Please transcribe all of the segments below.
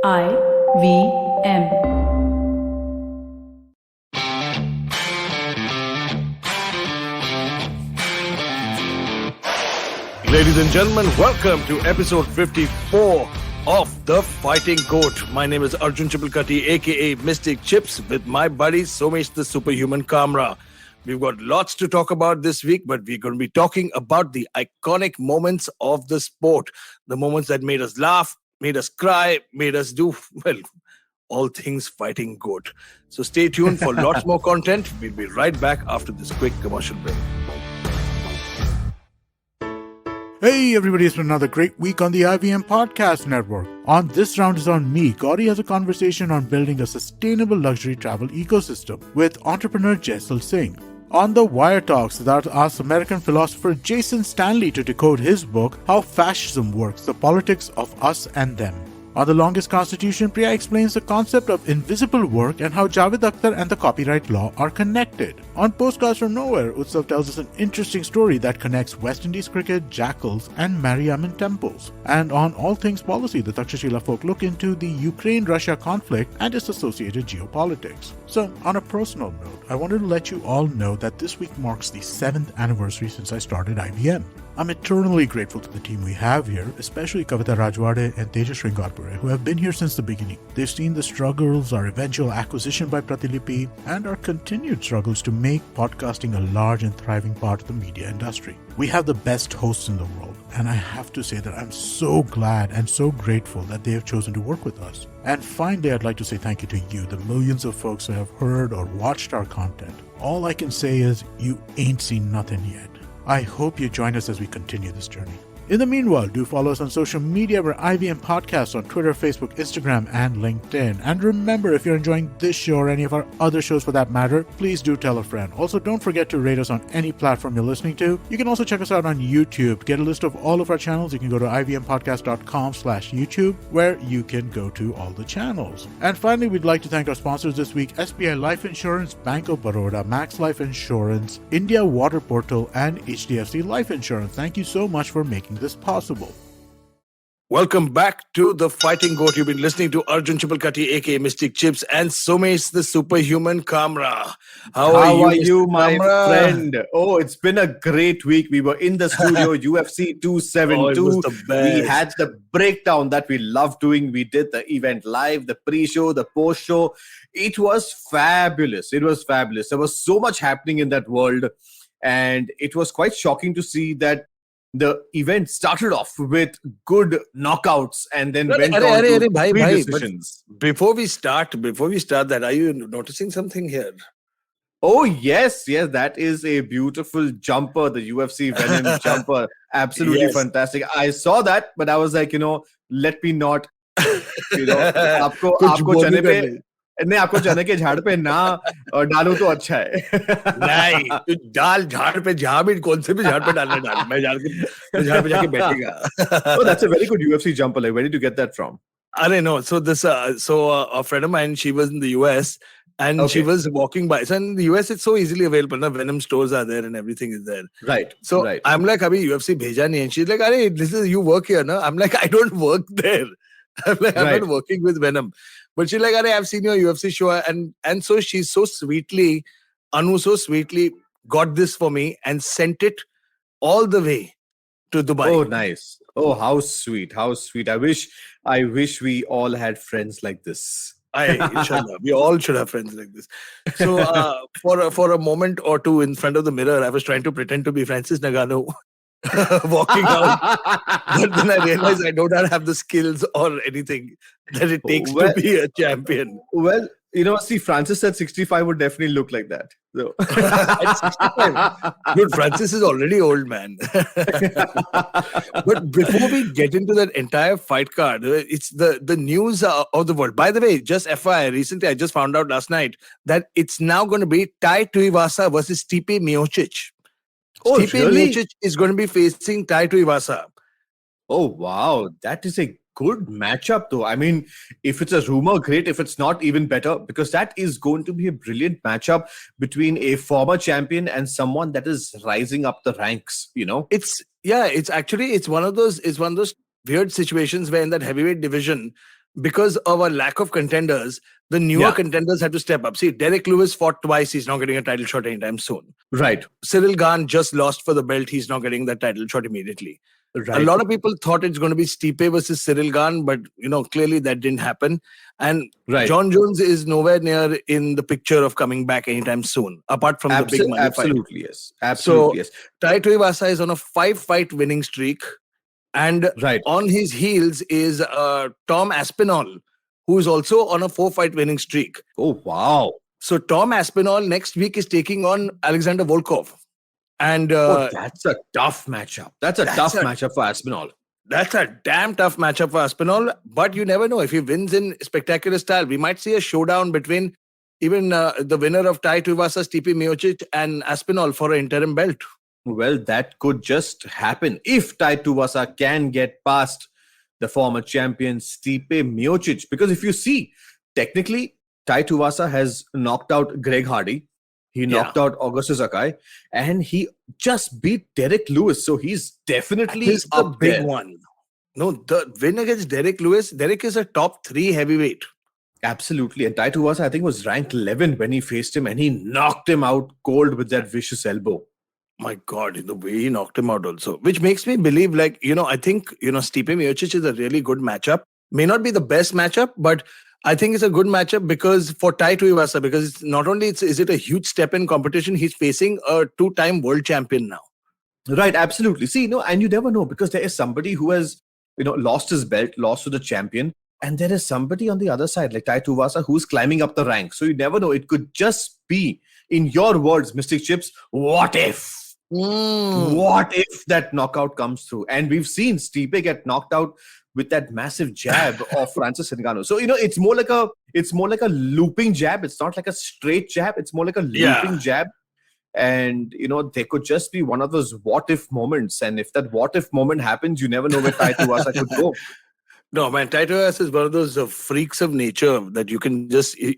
IVM. Ladies and gentlemen, welcome to episode 54 of The Fighting GO.A.T. My name is Arjun Chipalkatti, aka Mystic Chips, with my buddy Somesh the Superhuman Kamra. We've got lots to talk about this week, but we're going to be talking about the iconic moments of the sport. The moments that made us laugh, made us cry, made us do, well, all things fighting GO.A.T. So stay tuned for lots more content. We'll be right back after this quick commercial break. Hey everybody, it's been another great week on the IVM Podcast Network. On this round is on me. Gauri has a conversation on building a sustainable luxury travel ecosystem with entrepreneur Jaisal Singh. On the Wire Talks, that asks American philosopher Jason Stanley to decode his book, How Fascism Works, The Politics of Us and Them. On The Longest Constitution, Priya explains the concept of invisible work and how Javed Akhtar and the copyright law are connected. On Postcards from Nowhere, Utsav tells us an interesting story that connects West Indies cricket, jackals, and Mariamman temples. And on All Things Policy, the Takshashila folk look into the Ukraine-Russia conflict and its associated geopolitics. So, on a personal note, I wanted to let you all know that this week marks the 7th anniversary since I started IVM. I'm eternally grateful to the team we have here, especially Kavita Rajwade and Tejas Sringarpure, who have been here since the beginning. They've seen the struggles, our eventual acquisition by Pratilipi, and our continued struggles to make podcasting a large and thriving part of the media industry. We have the best hosts in the world, and I have to say that I'm so glad and so grateful that they have chosen to work with us. And finally, I'd like to say thank you to you, the millions of folks who have heard or watched our content. All I can say is, you ain't seen nothing yet. I hope you join us as we continue this journey. In the meanwhile, do follow us on social media. We're IVM Podcasts on Twitter, Facebook, Instagram, and LinkedIn. And remember, if you're enjoying this show or any of our other shows for that matter, please do tell a friend. Also, don't forget to rate us on any platform you're listening to. You can also check us out on YouTube. To get a list of all of our channels, you can go to ivmpodcast.com/YouTube, where you can go to all the channels. And finally, we'd like to thank our sponsors this week, SBI Life Insurance, Bank of Baroda, Max Life Insurance, India Water Portal, and HDFC Life Insurance. Thank you so much for making this possible. Welcome back to The Fighting GO.A.T. You've been listening to Arjun Chipalkatti, aka Mystic Chips, and Somesh the Superhuman Kamra. How are you, Mr. my Kamra? friend? Oh, it's been a great week. We were in the studio, UFC 272. Oh, it was the best. We had the breakdown that we love doing. We did the event live, the pre-show, the post-show. It was fabulous. It was fabulous. There was so much happening in that world. And it was quite shocking to see that the event started off with good knockouts and then went on to bhai, three bhai, decisions. Before we start that, are you noticing something here? Oh, yes, that is a beautiful jumper, the UFC Venom jumper. Absolutely Yes. fantastic. I saw that, but I was like, let me not, आपको कुछ आपको बोलने चने का पे नहीं। नहीं आपको चने के झाड़ पे ना डालूं तो अच्छा है. नहीं, तू डाल झाड़ पे, जहां भी कौन से भी झाड़ पे डालना डाल, मैं झाड़ पे जाके बैठेगा. Oh, that's a very good UFC jumper. Like, where did you get that from? I don't know. So a friend of mine, she was in the US and she Okay. was walking by. So in the US, it's so easily available. Na? Venom stores are there and everything is there. Right. So right. I'm like, Abhi UFC bheja nahi hai. And she's like, Arey, you work here, no? I'm like, I don't work there. I'm like, I'm Right. not working with Venom. But she's like, Arey, I've seen your UFC show. And so she's Anu so sweetly got this for me and sent it all the way to Dubai. Oh, nice. Oh, how sweet. How sweet. I wish we all had friends like this. Inshallah, we all should have friends like this. So for a moment or two in front of the mirror, I was trying to pretend to be Francis Ngannou walking out. But then I realized I do not have the skills or anything that it takes Well- to be a champion. Well, see, Francis said 65 would definitely look like that. So. At 65. Dude, Francis is already old, man. But before we get into that entire fight card, it's the news of the world. By the way, just FYI, recently I just found out last night that it's now going to be Tai Tuivasa versus Stipe Miocic. Oh, Stipe really? Miocic is going to be facing Tai Tuivasa. Oh, wow. That is a good matchup, though. I mean, if it's a rumor, great. If it's not, even better, because that is going to be a brilliant matchup between a former champion and someone that is rising up the ranks, It's It's one of those weird situations where in that heavyweight division because of a lack of contenders, the newer contenders had to step up. See, Derek Lewis fought twice. He's not getting a title shot anytime soon. Right. Cyril Gane just lost for the belt. He's not getting that title shot immediately. Right. A lot of people thought it's going to be Stipe versus Cyril Gane, but clearly that didn't happen. And John Jones is nowhere near in the picture of coming back anytime soon, apart from the big money absolutely fight. Yes. Absolutely So, yes. Tai Tuivasa is on a 5-fight winning streak. And on his heels is Tom Aspinall, who is also on a 4-fight winning streak. Oh, wow. So Tom Aspinall next week is taking on Alexander Volkov. And that's a tough matchup. That's a tough matchup for Aspinall. That's a damn tough matchup for Aspinall. But you never know. If he wins in spectacular style, we might see a showdown between even the winner of Tai Tuivasa, Stipe Miocic, and Aspinall for an interim belt. Well, that could just happen if Tai Tuivasa can get past the former champion Stipe Miocic. Because if you see, technically, Tai Tuivasa has knocked out Greg Hardy. He knocked out Augustus Akai, and he just beat Derek Lewis. So he's definitely a big one. No, the win against Derek Lewis, Derek is a top 3 heavyweight. Absolutely. And Tai Tuivasa, I think, was ranked 11 when he faced him, and he knocked him out cold with that vicious elbow. My God, the way he knocked him out also. Which makes me believe, I think, Stipe Miocic is a really good matchup. May not be the best matchup, but I think it's a good matchup because for Tai Tuivasa, because it's not only is it a huge step in competition, he's facing a 2-time world champion now. Right, absolutely. See, and you never know because there is somebody who has, lost his belt, lost to the champion, and there is somebody on the other side, like Tai Tuivasa, who's climbing up the ranks. So you never know. It could just be, in your words, Mystic Chips, what if? What if that knockout comes through? And we've seen Stipe get knocked out with that massive jab of Francis Ngannou. So it's more like a looping jab. It's not like a straight jab. It's more like a looping jab. And there could just be one of those what if moments. And if that what if moment happens, you never know where Tai Tuivasa could go. No, man, Tai Tuivasa is one of those freaks of nature that you can just, he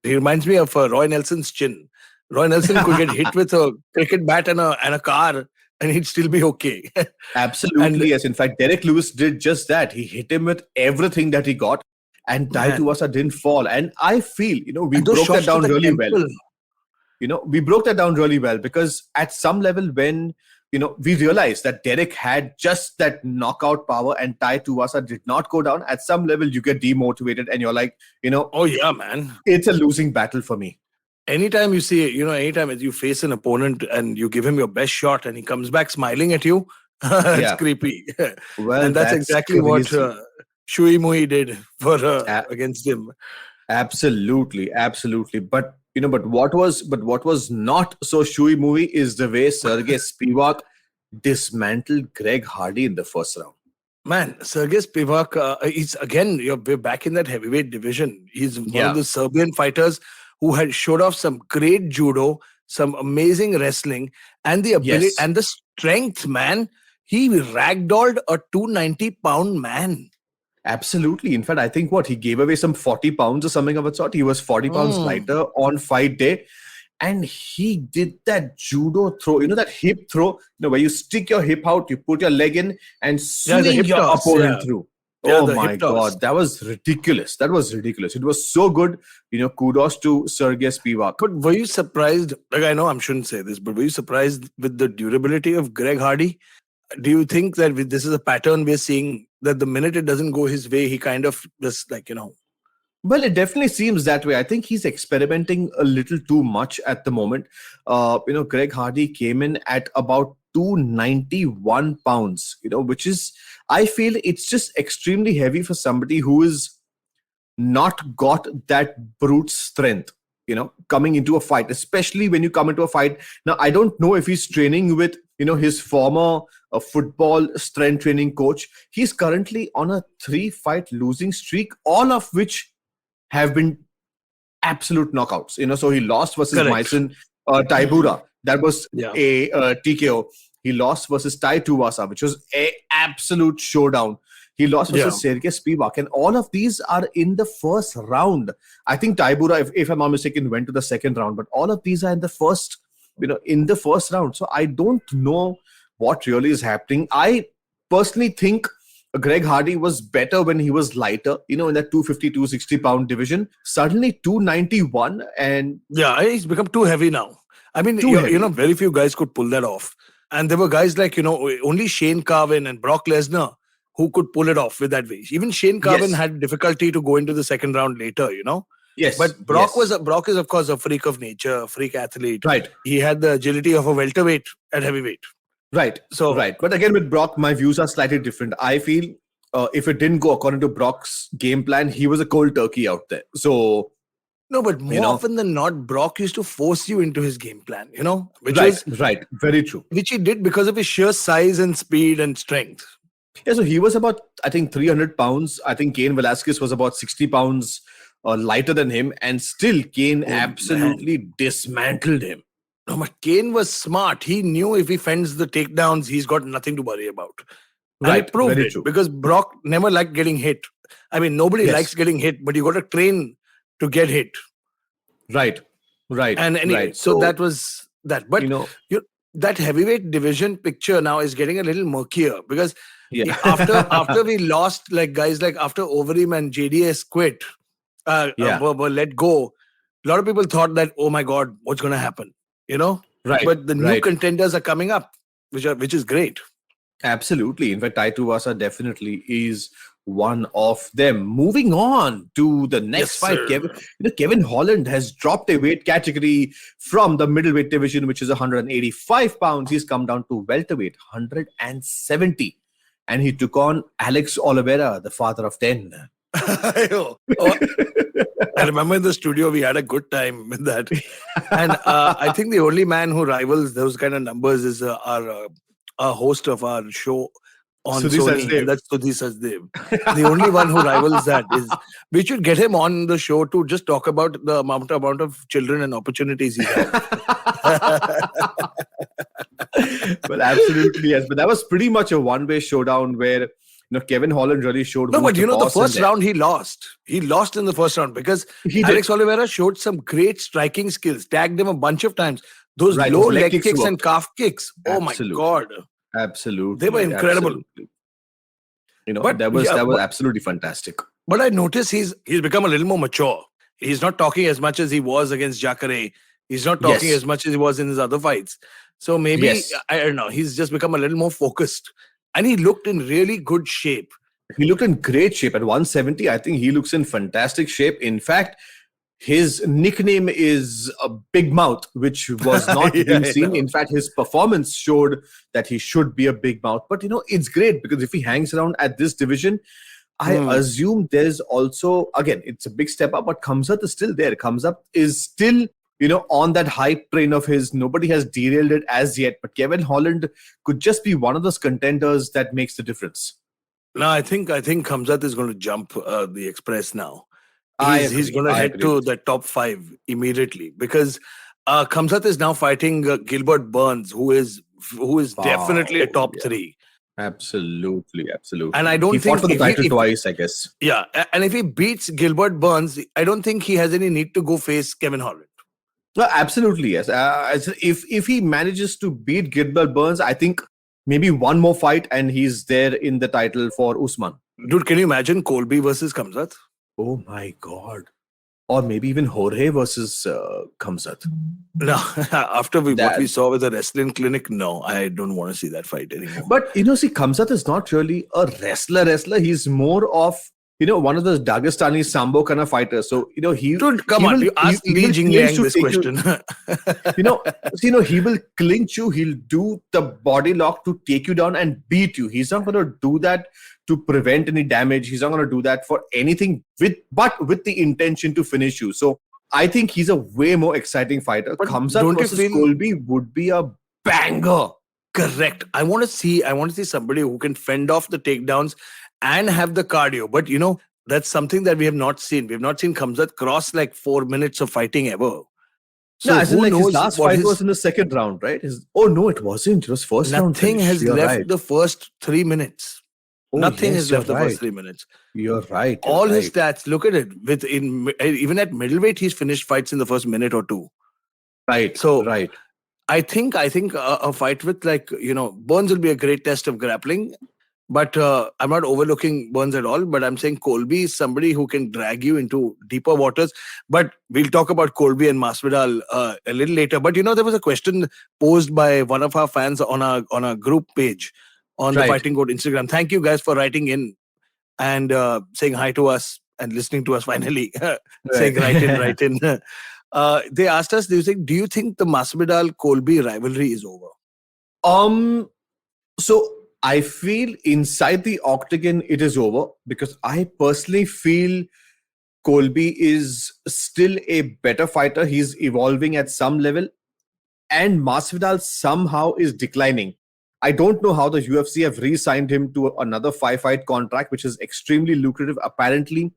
reminds me of Roy Nelson's chin. Roy Nelson could get hit with a cricket bat and a car, and he'd still be okay. Absolutely, yes. In fact, Derek Lewis did just that. He hit him with everything that he got, and Tai Tuivasa didn't fall. And I feel, we broke that down really well. We broke that down really well because at some level when, we realized that Derek had just that knockout power and Tai Tuivasa did not go down, at some level you get demotivated and you're like, oh yeah, man. It's a losing battle for me. Anytime you see, anytime you face an opponent and you give him your best shot and he comes back smiling at you, it's creepy. Well, and that's exactly crazy. What Shui Mui did for against him. Absolutely. But what was not so Shui Mui is the way Sergey Spivak dismantled Greg Hardy in the first round. Man, Sergey Spivak, he's again, we're back in that heavyweight division. He's one of the Serbian fighters who had showed off some great judo, some amazing wrestling, and the ability and the strength, man. He ragdolled a 290-pound man. Absolutely. In fact, I think he gave away some 40 pounds or something of that sort. He was 40 pounds lighter on fight day. And he did that judo throw, that hip throw, where you stick your hip out, you put your leg in and swing your opponent through. Oh my God, that was ridiculous. It was so good. Kudos to Sergey Spivak. But were you surprised? I know I shouldn't say this, but were you surprised with the durability of Greg Hardy? Do you think that this is a pattern we're seeing, that the minute it doesn't go his way, he kind of just Well, it definitely seems that way. I think he's experimenting a little too much at the moment. Greg Hardy came in at about 291 pounds, which is, I feel it's just extremely heavy for somebody who is not got that brute strength, coming into a fight, especially when you come into a fight. Now, I don't know if he's training with, his former football strength training coach. He's currently on a 3-fight losing streak, all of which have been absolute knockouts. So he lost versus Mason Taibura. That was a TKO. He lost versus Tai Tuivasa, which was an absolute showdown. He lost versus Sergey Spivak. And all of these are in the first round. I think Taibura, if I'm not mistaken, went to the second round. But all of these are in the first round. So I don't know what really is happening. I personally think Greg Hardy was better when he was lighter, in that 250, 260 pound division. Suddenly 291 and Yeah, he's become too heavy now. I mean, too heavy. very few guys could pull that off. And there were guys like, only Shane Carvin and Brock Lesnar who could pull it off with that weight. Even Shane Carvin Yes. had difficulty to go into the second round later, Yes. But Brock yes. Brock is, of course, a freak of nature, a freak athlete. Right. He had the agility of a welterweight at heavyweight. Right. So Right. But again, with Brock, my views are slightly different. I feel if it didn't go according to Brock's game plan, he was a cold turkey out there. So no, but more often than not, Brock used to force you into his game plan, which right. Very true. which he did because of his sheer size and speed and strength. Yeah, so he was about, I think, 300 pounds. I think Cain Velasquez was about 60 pounds lighter than him. And still, Cain absolutely dismantled him. No, but Cain was smart. He knew if he fends the takedowns, he's got nothing to worry about. And he proved very it true. because Brock never liked getting hit. I mean, nobody likes getting hit, but you got to train to get hit. Right. And anyway, right. so that was that. But that heavyweight division picture now is getting a little murkier because after we lost, like guys like after Overeem and JDS quit, were let go, a lot of people thought that, oh my God, what's going to happen? Right. But the new contenders are coming up, which is great. Absolutely. In fact, Tai Tuivasa definitely is one of them. Moving on to the next fight, Kevin Holland has dropped a weight category from the middleweight division, which is 185 pounds. He's come down to welterweight, 170. And he took on Alex Oliveira, the father of 10. I remember in the studio, we had a good time with that. And I think the only man who rivals those kind of numbers is our host of our show on Sony, and that's Sudhi Sachdev. The only one who rivals that is, we should get him on the show to just talk about the amount of children and opportunities he has. Well, absolutely, yes. But that was pretty much a one-way showdown where Kevin Holland really showed. No, but the first round he lost. He lost in the first round because Alex Oliveira showed some great striking skills, tagged him a bunch of times. Those low leg kicks and calf kicks. Oh my God. Absolutely. They were incredible. But that was absolutely fantastic. But I noticed he's become a little more mature. He's not talking as much as he was against Jacare. He's not talking as much as he was in his other fights. So maybe, I don't know, he's just become a little more focused. And he looked in really good shape. He looked in great shape. At 170, I think he looks in fantastic shape. In fact, his nickname is a Big Mouth, which was not being seen. In fact, his performance showed that he should be a big mouth. But, it's great because if he hangs around at this division, I assume there's also, again, it's a big step up, but Khamzat is still there. Khamzat is still, on that hype train of his. Nobody has derailed it as yet. But Kevin Holland could just be one of those contenders that makes the difference. No, I think Khamzat is going to jump the express now. He's going to head to the top 5 immediately because Khamzat is now fighting Gilbert Burns, who is definitely a top 3. Absolutely. And I don't he think fought for the title twice, I guess. Yeah, and if he beats Gilbert Burns, I don't think he has any need to go face Kevin Holland. No, absolutely, yes. If he manages to beat Gilbert Burns, I think maybe one more fight and he's there in the title for Usman. Dude, can you imagine Colby versus Khamzat? Oh my God. Or maybe even Jorge versus Khamzat. No, after what we saw with the wrestling clinic, no, I don't want to see that fight anymore. But, see, Khamzat is not really a wrestler. He's more of, one of those Dagestani Sambo kind of fighters. So, he... Dude, come on, you ask Li Jingliang this question. He will clinch you. He'll do the body lock to take you down and beat you. He's not going to do that to prevent any damage. He's not going to do that for anything but with the intention to finish you. So I think he's a way more exciting fighter. Khamzat versus Colby would be a banger. Correct. I want to see somebody who can fend off the takedowns and have the cardio. But that's something that we have not seen. We have not seen Khamzat cross like 4 minutes of fighting ever. So his last fight was in the second round, right? No, it wasn't. It was first round. Nothing has left the first 3 minutes. Nothing has left the first 3 minutes. You're right. All his stats, look at it. Even at middleweight, he's finished fights in the first minute or 2. Right. So right. I think a fight with Burns will be a great test of grappling. But I'm not overlooking Burns at all. But I'm saying Colby is somebody who can drag you into deeper waters. But we'll talk about Colby and Masvidal a little later. But there was a question posed by one of our fans on a group page on the Right. Fighting Code Instagram. Thank you guys for writing in and saying hi to us and listening to us finally. Saying right in. They asked us, do you think the Masvidal Colby rivalry is over? So I feel inside the octagon it is over, because I personally feel Colby is still a better fighter. He's evolving at some level, and Masvidal somehow is declining. I don't know how the UFC have re-signed him to another 5-fight contract, which is extremely lucrative. Apparently,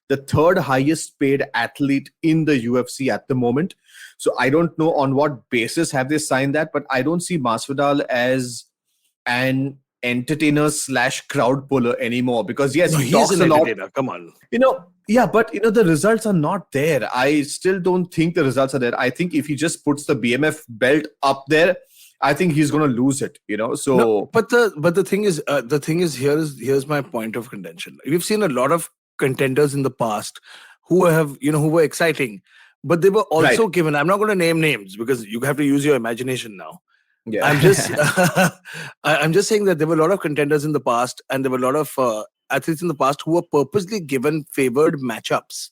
the third highest paid athlete in the UFC at the moment. So I don't know on what basis have they signed that, but I don't see Masvidal as an entertainer / crowd puller anymore, because yes, No, he he talks is an a lot. entertainer. Come on. But the results are not there. I still don't think the results are there. I think if he just puts the BMF belt up there, I think he's going to lose it. So No, but the thing is here's my point of contention. We've seen a lot of contenders in the past who were exciting, but they were also Right. given. I'm not going to name names because you have to use your imagination now. Yeah. I'm just I'm just saying that there were a lot of contenders in the past, and there were a lot of athletes in the past who were purposely given favored matchups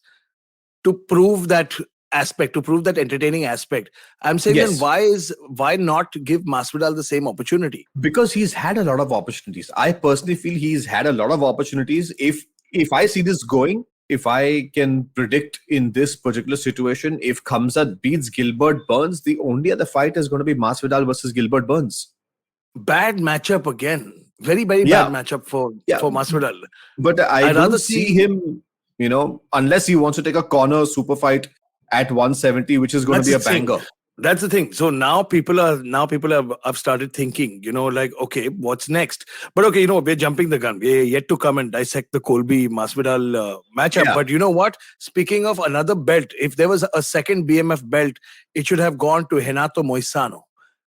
to prove that aspect, to prove that entertaining aspect. I'm saying Yes. then why not give Masvidal the same opportunity? Because he's had a lot of opportunities. I personally feel he's had a lot of opportunities. If I see this going, if I can predict in this particular situation, if Kamza beats Gilbert Burns, the only other fight is going to be Masvidal versus Gilbert Burns. Bad matchup again. Very, very Yeah. bad matchup for Yeah. Masvidal. But I I'd don't rather see see- him, unless he wants to take a corner super fight at 170, which is going to be a That's the thing. banger. That's the thing. So now people have started thinking, like, okay, what's next? But okay, we're jumping the gun. We're yet to come and dissect the Colby Masvidal matchup. Yeah. But you know what? Speaking of another belt, if there was a second BMF belt, it should have gone to Renato Moicano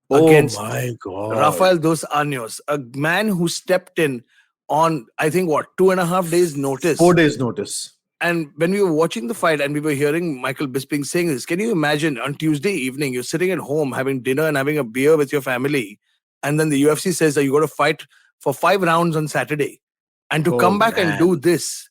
against my God. Rafael dos Anjos, a man who stepped in on, I think, 2.5 days notice. 4 days notice. And when we were watching the fight and we were hearing Michael Bisping saying this, can you imagine on Tuesday evening, you're sitting at home having dinner and having a beer with your family, and then the UFC says that you got to fight for 5 rounds on Saturday. And to come back and do this,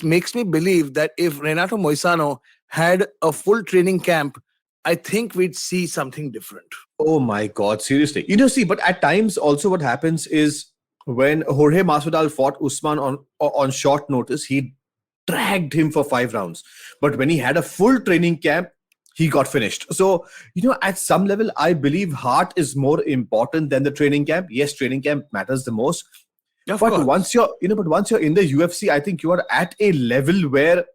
makes me believe that if Renato Moicano had a full training camp, I think we'd see something different. Oh my God, seriously. But at times also what happens is when Jorge Masvidal fought Usman on short notice, he dragged him for 5 rounds. But when he had a full training camp, he got finished. So, at some level, I believe heart is more important than the training camp. Yes, training camp matters the most. Of But course. once you're in the UFC, I think you are at a level where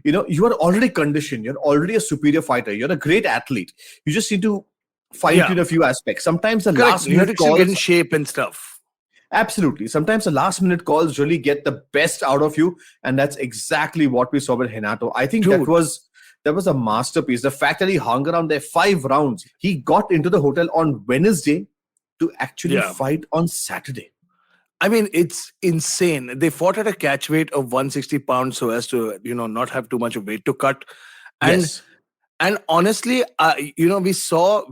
you are already conditioned. You're already a superior fighter. You're a great athlete. You just need to fine tune a few aspects. Sometimes the Correct. last You have minute to still get in calls, shape and stuff. absolutely. Sometimes the last minute calls really get the best out of you, and that's exactly what we saw with Renato. I think that Dude. was a masterpiece. The fact that he hung around there 5 rounds, he got into the hotel on Wednesday to actually Yeah. fight on Saturday. I mean, it's insane. They fought at a catch weight of 160 pounds so as to, not have too much of weight to cut. And Yes. and honestly, we saw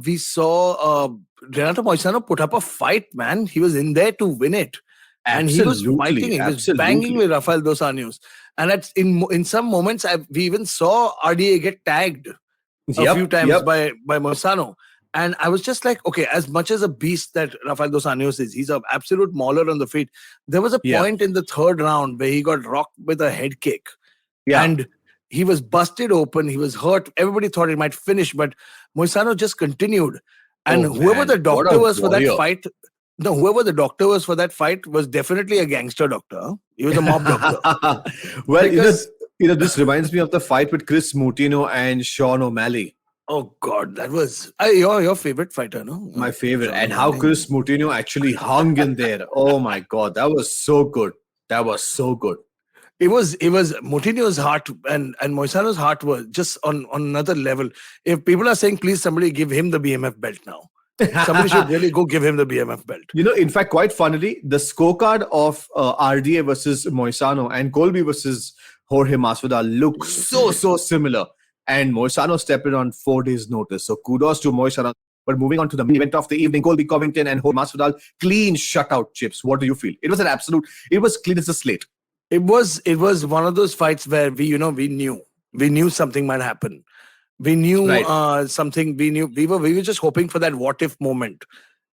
Renato Moicano put up a fight, man. He was in there to win it. And he was Absolutely, fighting. He was absolutely. banging with Rafael dos Anjos. And in some moments, we even saw RDA get tagged a few times by Moicano. And I was just like, okay, as much as a beast that Rafael dos Anjos is, he's an absolute mauler on the feet. There was a Yeah. point in the third round where he got rocked with a head kick. Yeah. And he was busted open. He was hurt. Everybody thought it might finish, but Moicano just continued. And Oh, whoever man. the What doctor a was for that warrior. fight, whoever the doctor was for that fight was definitely a gangster doctor. Huh? He was a mob doctor. Well, Because- this reminds me of the fight with Chris Mutino and Sean O'Malley. Oh God, that was your favorite fighter, no? My favorite. And how Chris Mutino actually hung in there. Oh my God, that was so good. That was so good. It was Moutinho's heart and Moicano's heart was just on another level. If people are saying, please somebody give him the BMF belt now. Somebody should really go give him the BMF belt. In fact, quite funnily, the scorecard of RDA versus Moisano and Colby versus Jorge Masvidal look so similar. And Moisano stepped in on 4 days' notice. So kudos to Moisano. But moving on to the main event of the evening, Colby Covington and Jorge Masvidal, clean shutout, Chips. What do you feel? It was it was clean as a slate. It was one of those fights where we knew something might happen. We knew something. We were just hoping for that what if moment.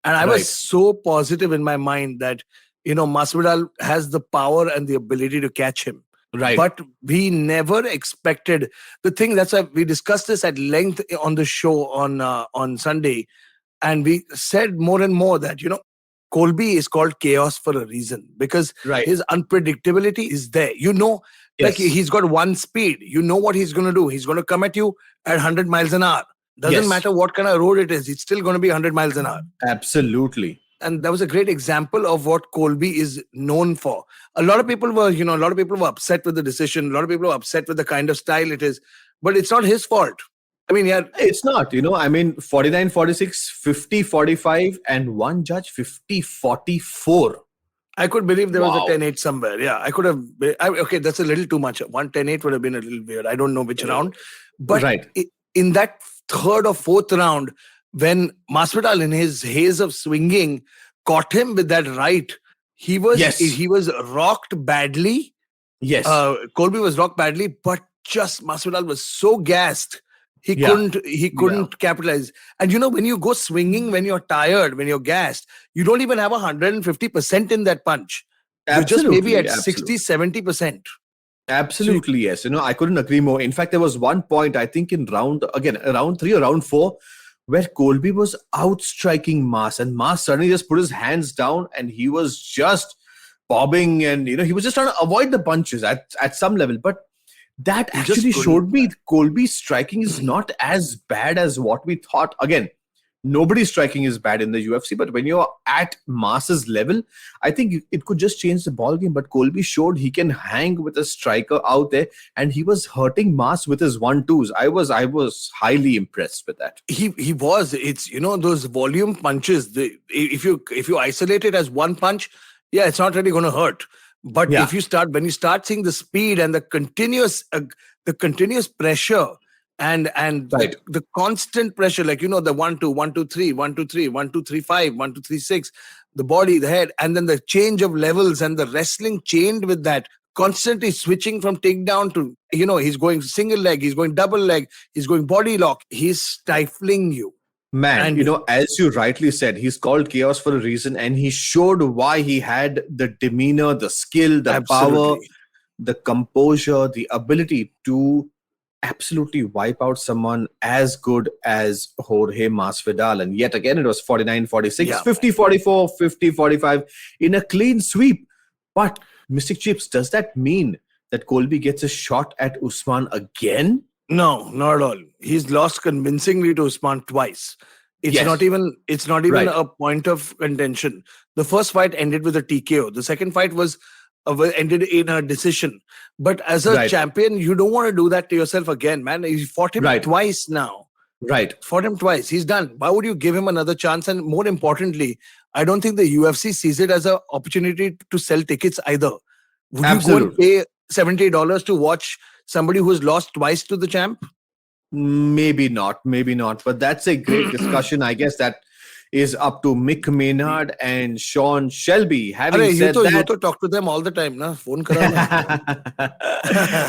And I was so positive in my mind that, Masvidal has the power and the ability to catch him. Right. But we never expected the thing. That's why we discussed this at length on the show on Sunday. And we said more and more that, Colby is called chaos for a reason because his unpredictability is there. Like he's got one speed. You know what he's going to do. He's going to come at you at 100 miles an hour. Doesn't matter what kind of road it is. It's still going to be 100 miles an hour. Absolutely. And that was a great example of what Colby is known for. A lot of people were upset with the decision. A lot of people were upset with the kind of style it is. But it's not his fault. I mean, it's not, 49-46, 50-45, and one judge 50-44. I could believe there was a 10-8 somewhere. Yeah, I could have. Okay, that's a little too much. 10-8 would have been a little weird. I don't know which round. But in that third or fourth round, when Masvidal, in his haze of swinging, caught him with that right, he was rocked badly. Yes. Colby was rocked badly, but just Masvidal was so gassed. He couldn't capitalize. And when you go swinging, when you're tired, when you're gassed, you don't even have 150% in that punch. You're just maybe at 60-70%. Absolutely, yes. I couldn't agree more. In fact, there was one point, I think in round 3 or round 4, where Colby was outstriking Mas, and Mas suddenly just put his hands down and he was just bobbing and, he was just trying to avoid the punches at some level. But that actually showed me Colby's striking is not as bad as what we thought. Again, nobody's striking is bad in the UFC, but when you're at Mas's level, I think it could just change the ball game. But Colby showed he can hang with a striker out there, and he was hurting Mas with his 1-2s. I was highly impressed with that. He was. It's those volume punches. If you isolate it as one punch, it's not really going to hurt. But when you start seeing the speed and the continuous pressure and the constant pressure, like the 1-2, 1-2-3, 1-2-3, 1-2-3-5, 1-2-3-6, the body, the head, and then the change of levels and the wrestling chained with that, constantly switching from takedown to he's going single leg, he's going double leg, he's going body lock, he's stifling you. Man, as you rightly said, he's called chaos for a reason, and he showed why he had the demeanor, the skill, the power, the composure, the ability to absolutely wipe out someone as good as Jorge Masvidal. And yet again, it was 49-46, 50-44, 50-45 in a clean sweep. But, Mystic Chips, does that mean that Colby gets a shot at Usman again? No, not at all. He's lost convincingly to Usman twice. It's not even a point of contention. The first fight ended with a TKO. The second fight ended in a decision. But as a champion, you don't want to do that to yourself again, man. You fought him twice now. Right. Fought him twice. He's done. Why would you give him another chance? And more importantly, I don't think the UFC sees it as an opportunity to sell tickets either. Would you go and pay $70 to watch somebody who's lost twice to the champ? Maybe not. But that's a great discussion. I guess that is up to Mick Maynard and Sean Shelby. Having said that, you talk to them all the time, na? Phone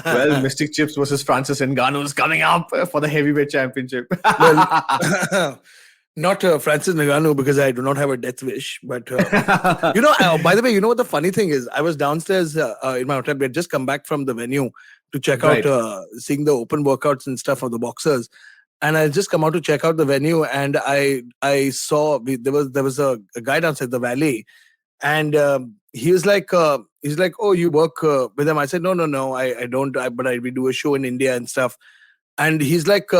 Well, Mystic Chips versus Francis Ngannou is coming up for the heavyweight championship. Not Francis Ngannou, because I do not have a death wish. But, by the way, what the funny thing is? I was downstairs in my hotel. We had just come back from the venue to check out, seeing the open workouts and stuff of the boxers. And I just come out to check out the venue, and I saw there was a guy downstairs, the valet, and he was like, oh, you work with him? I said, no, I don't, but we do a show in India and stuff. And he's like,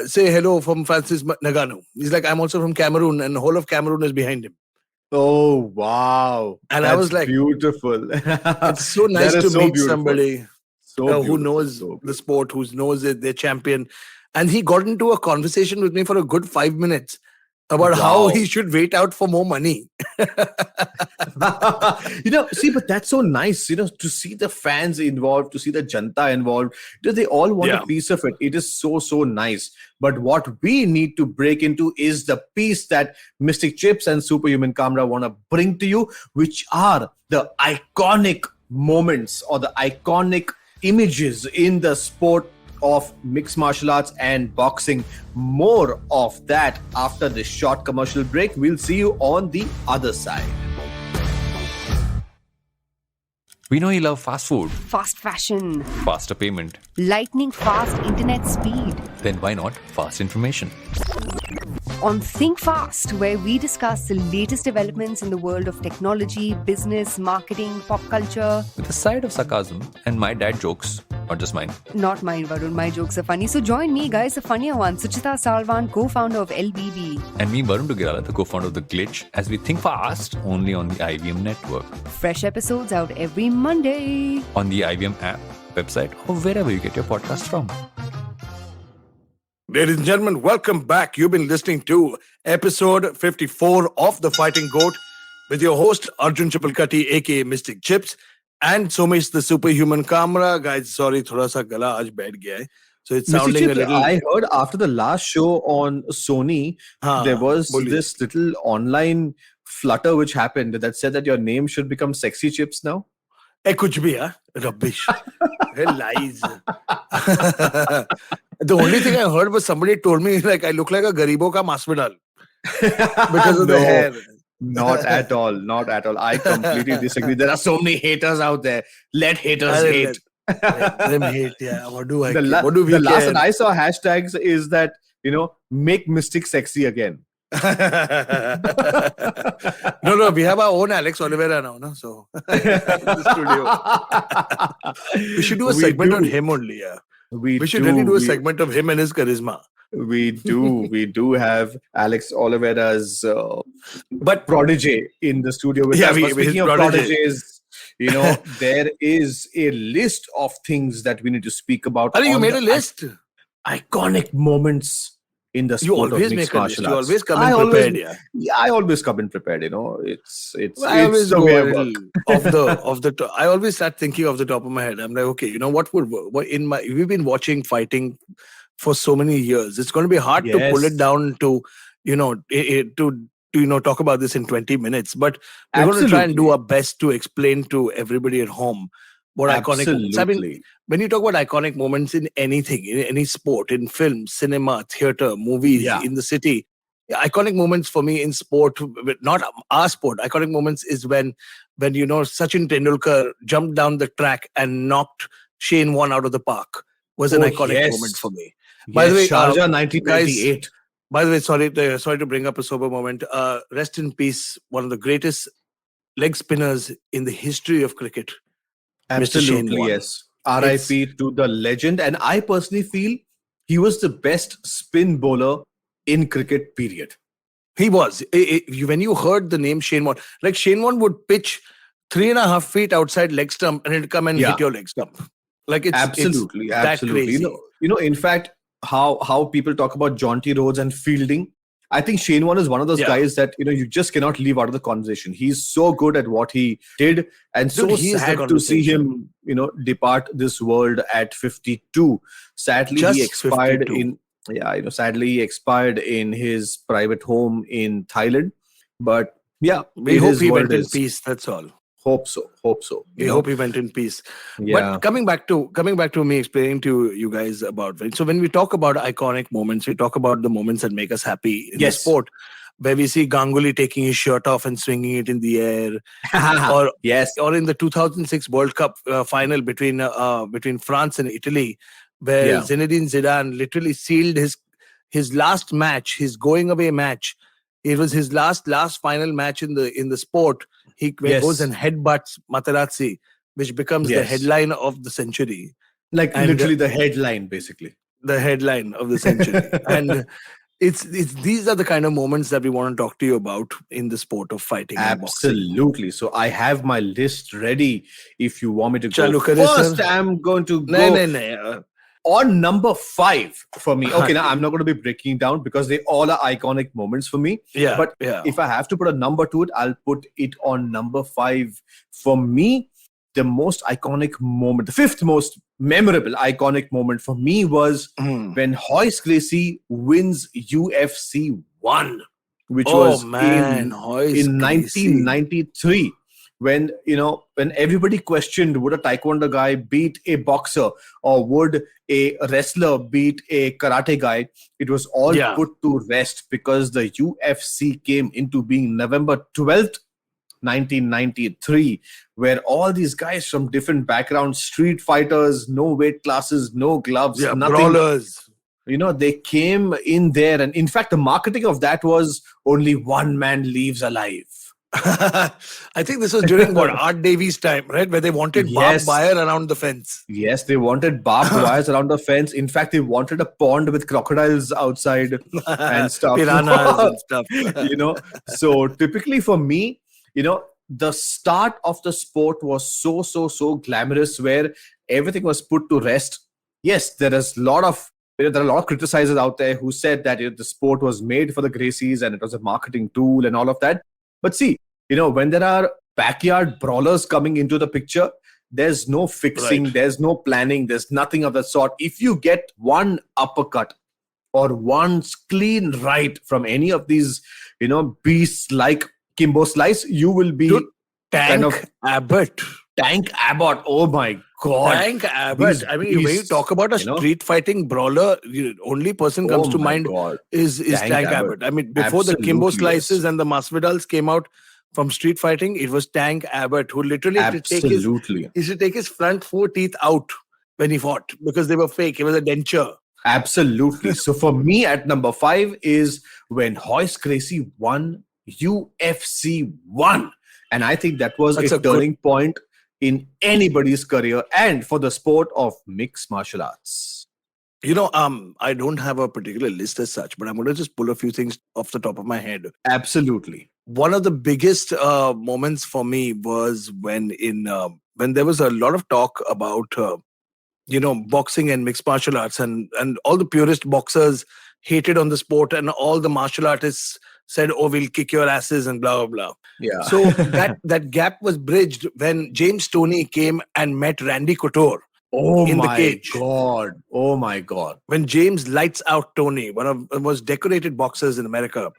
say hello from Francis Ngannou. He's like, I'm also from Cameroon, and the whole of Cameroon is behind him. Oh, wow. And I was like, beautiful. It's so nice to meet somebody who knows the sport, who knows it, their champion. And he got into a conversation with me for a good 5 minutes about how Wow. he should wait out for more money. See, but that's so nice, to see the fans involved, to see the janta involved. They all want Yeah. a piece of it. It is so, so nice. But what we need to break into is the piece that Mystic Chips and Superhuman Kamra want to bring to you, which are the iconic moments or the iconic images in the sport of mixed martial arts and boxing. More of that after this short commercial break. We'll see you on the other side. We know you love fast food, Fast fashion, faster payment. lightning fast internet speed. Then why not fast information? On Think Fast, where we discuss the latest developments in the world of technology, business, marketing, pop culture. With a side of sarcasm and my dad jokes, not just mine. Not mine, Varun. My jokes are funny. So join me, guys, the funnier one, Suchita Salvan, co-founder of LBB. And me, Varun Dugirala, the co-founder of The Glitch, as we think fast only on the IVM network. Fresh episodes out every Monday. On the IVM app, website, or wherever you get your podcast from. Ladies and gentlemen, welcome back. You've been listening to episode 54 of The Fighting GOAT with your host, Arjun Chipalkatti, aka Mystic Chips, and Somesh the Superhuman Kamra. Guys, sorry, thoda sa gala aaj baith gaya hai. So it's Mr. sounding a Chips, little... I heard after the last show on Sony, there was this little online flutter which happened that said that your name should become Sexy Chips now. kuch bhi, huh? Rubbish. Lies. The only thing I heard was somebody told me like I look like a garibo ka Masvidal because of the hair. Not at all. Not at all. I completely disagree. There are so many haters out there. Let haters hate. Let them hate, yeah. What do I The care? What do we last care? that I saw hashtags is that, make Mystic sexy again. No, we have our own Alex Oliveira now, no? So in the studio. We should do a segment on him only, yeah. We should really do a segment of him and his charisma. We do have Alex Oliveira's But protege in the studio with us. But speaking of proteges, there is a list of things that we need to speak about. you made a list? Iconic moments in the sport of mixed martial arts. You always come in prepared, yeah. Yeah, I always come in prepared, It's I always the go way I a work. little off the top. I always start thinking off the top of my head. I'm like, okay, what would work? We've been watching fighting for so many years. It's going to be hard to pull it down to, talk about this in 20 minutes. But we're going to try and do our best to explain to everybody at home what iconic moments. I mean, when you talk about iconic moments in anything, in any sport, in film, cinema, theater, movies, in the city, iconic moments for me in sport, not our sport, iconic moments is when Sachin Tendulkar jumped down the track and knocked Shane Warne out of the park. Was an iconic moment for me. By the way, Sharjah 1998. Guys, by the way, sorry to bring up a sober moment. Rest in peace, one of the greatest leg spinners in the history of cricket. Absolutely, yes. R.I.P. to the legend. And I personally feel he was the best spin bowler in cricket, period. He was. When you heard the name Shane Warne, like Shane Warne would pitch 3.5 feet outside leg stump and it'd come and hit your leg stump. Like it's absolutely. that crazy. In fact, how people talk about jaunty roads and fielding, I think Shane Warne is one of those guys that you just cannot leave out of the conversation. He's so good at what he did, and so sad to see him depart this world at 52. Sadly, he expired 52. Sadly he expired in his private home in Thailand. But we hope he went in peace. That's all. Hope so. We hope he went in peace. Yeah. But coming back to me explaining to you guys about it. So when we talk about iconic moments, we talk about the moments that make us happy in the sport, where we see Ganguly taking his shirt off and swinging it in the air, or in the 2006 World Cup final between France and Italy, where Zinedine Zidane literally sealed his last match, his going away match. It was his last final match in the sport. He goes and headbutts Materazzi, which becomes the headline of the century. Literally the headline, basically. The headline of the century. And it's these are the kind of moments that we want to talk to you about in the sport of fighting. Absolutely. So I have my list ready. If you want me to go Chalu first, I'm going to go. No. On number 5 for me, okay, now I'm not going to be breaking down because they all are iconic moments for me. Yeah. But if I have to put a number to it, I'll put it on number 5. For me, the most iconic moment, the 5th most memorable iconic moment for me was when Royce Gracie wins UFC 1, which was in Royce Gracie. 1993. When everybody questioned, would a taekwondo guy beat a boxer or would a wrestler beat a karate guy, it was all put to rest because the UFC came into being November 12th, 1993, where all these guys from different backgrounds, street fighters, no weight classes, no gloves, nothing. Brawlers. They came in there. And in fact, the marketing of that was only one man leaves alive. I think this was during Art Davies' time, right? Where they wanted barbed wire around the fence. Yes, they wanted barbed wires around the fence. In fact, they wanted a pond with crocodiles outside and stuff. Piranhas and stuff. So typically for me, the start of the sport was so glamorous, where everything was put to rest. Yes, there are a lot of criticizers out there who said that the sport was made for the Gracies and it was a marketing tool and all of that. But see, when there are backyard brawlers coming into the picture, there's no fixing, there's no planning, there's nothing of that sort. If you get one uppercut or one clean right from any of these, beasts like Kimbo Slice, you will be Tank Abbott. Tank Abbott. Oh my God. Tank Abbott. When you talk about a street fighting brawler, the only person comes to mind is Tank Abbott. Before the Kimbo Slices and the Masvidals came out from street fighting, it was Tank Abbott who literally had to take his front 4 teeth out when he fought because they were fake. It was a denture. Absolutely. So for me at number 5 is when Royce Gracie won UFC 1. And I think that was a turning point in anybody's career and for the sport of mixed martial arts. I don't have a particular list as such, but I'm going to just pull a few things off the top of my head. Absolutely. One of the biggest moments for me was when there was a lot of talk about, boxing and mixed martial arts, and all the purist boxers hated on the sport, and all the martial artists said, "Oh, we'll kick your asses," and blah, blah, blah. Yeah. So that gap was bridged when James Toney came and met Randy Couture. In the cage. Oh my God. When James lights out Toney, one of the most decorated boxers in America,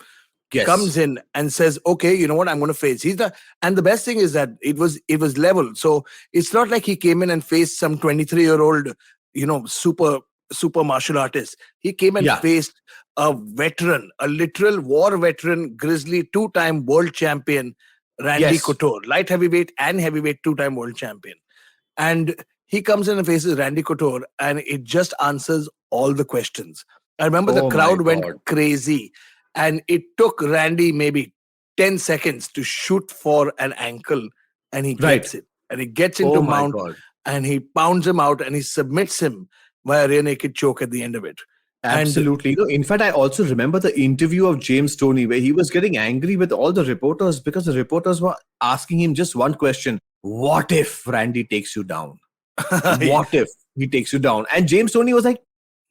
comes in and says, "Okay, you know what? I'm going to face." And the best thing is that it was level. So it's not like he came in and faced some 23-year-old, super martial artist. He came and faced a veteran, a literal war veteran, grizzly 2-time world champion, Randy Couture, light heavyweight and heavyweight 2-time world champion. And he comes in and faces Randy Couture, and it just answers all the questions. I remember the crowd went crazy, and it took Randy maybe 10 seconds to shoot for an ankle, and he gets it. And he gets into mount, and he pounds him out, and he submits him via rear naked choke at the end of it. Absolutely. In fact, I also remember the interview of James Toney where he was getting angry with all the reporters because the reporters were asking him just one question: what if Randy takes you down? What if he takes you down? And James Toney was like,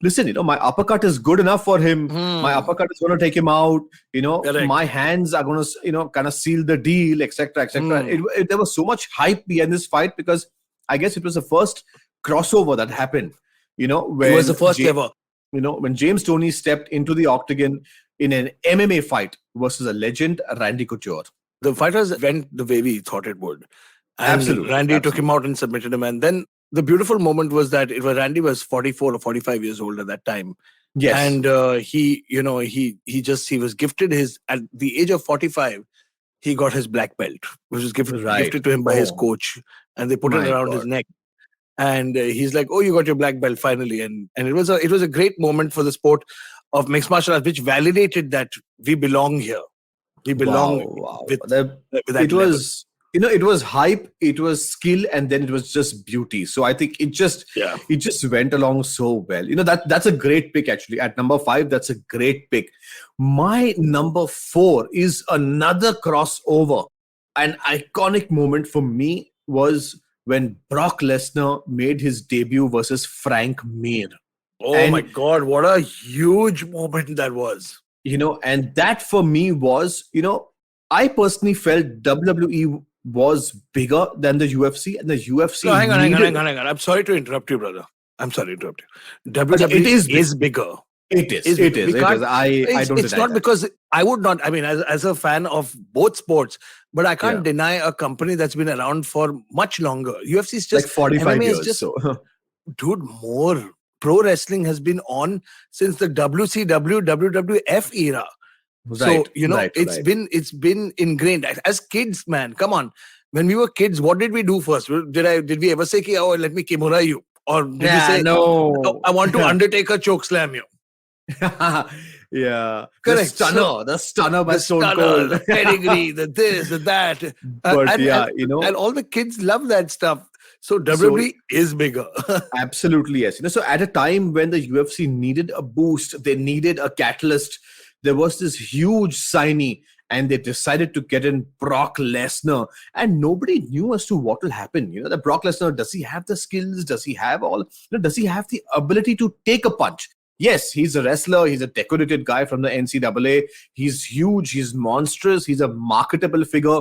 listen, my uppercut is good enough for him. My uppercut is going to take him out. My hands are going to, kind of seal the deal, etc., etc. There was so much hype behind this fight because I guess it was the first crossover that happened. When it was the first ever. When James Toney stepped into the octagon in an MMA fight versus a legend, Randy Couture. The fighters went the way we thought it would. And Absolutely. Randy took him out and submitted him. And then the beautiful moment was that Randy was 44 or 45 years old at that time. Yes. And he was gifted at the age of 45, he got his black belt, which was gifted to him by his coach. And they put it around his neck. And he's like, "Oh, you got your black belt finally." And it was a great moment for the sport of mixed martial arts, which validated that we belong here. We belong with that level. It was hype, it was skill, and then it was just beauty. So I think it just went along so well. That's a great pick actually. At number 5, that's a great pick. My number 4 is another crossover. An iconic moment for me was when Brock Lesnar made his debut versus Frank Mir. Oh And my God, what a huge moment that was. and that for me was, I personally felt WWE was bigger than the UFC, and the UFC No, hang on, hang on, needed. hang on, hang on. I'm sorry to interrupt you, brother. I'm sorry to interrupt you. No, it WWE is big. is bigger. It is. Is It bigger. is. We It can't. is. I don't It's deny not that. because I would not. I mean, as a fan of both sports, but I can't Yeah. deny a company that's been around for much longer. UFC is Like just 45 MMA is years. just, So dude, more. Pro wrestling has been on since the WCW WWF era. So right. it's been ingrained as kids, man. Come on, when we were kids, what did we do first? Did we ever say, "Ki, oh, let me kimura you," or did we say, "Oh, No. I want to Undertaker choke slam you"? Yeah. Correct. The stunner by The Stone stunner, Cold. the pedigree, the this, the that, But yeah, and all the kids love that stuff. So so WWE is bigger. absolutely yes. So at a time when the UFC needed a boost, they needed a catalyst. There was this huge signee, and they decided to get in Brock Lesnar, and nobody knew as to what will happen. That Brock Lesnar, does he have the skills? Does he have does he have the ability to take a punch? Yes, he's a wrestler. He's a decorated guy from the NCAA. He's huge. He's monstrous. He's a marketable figure.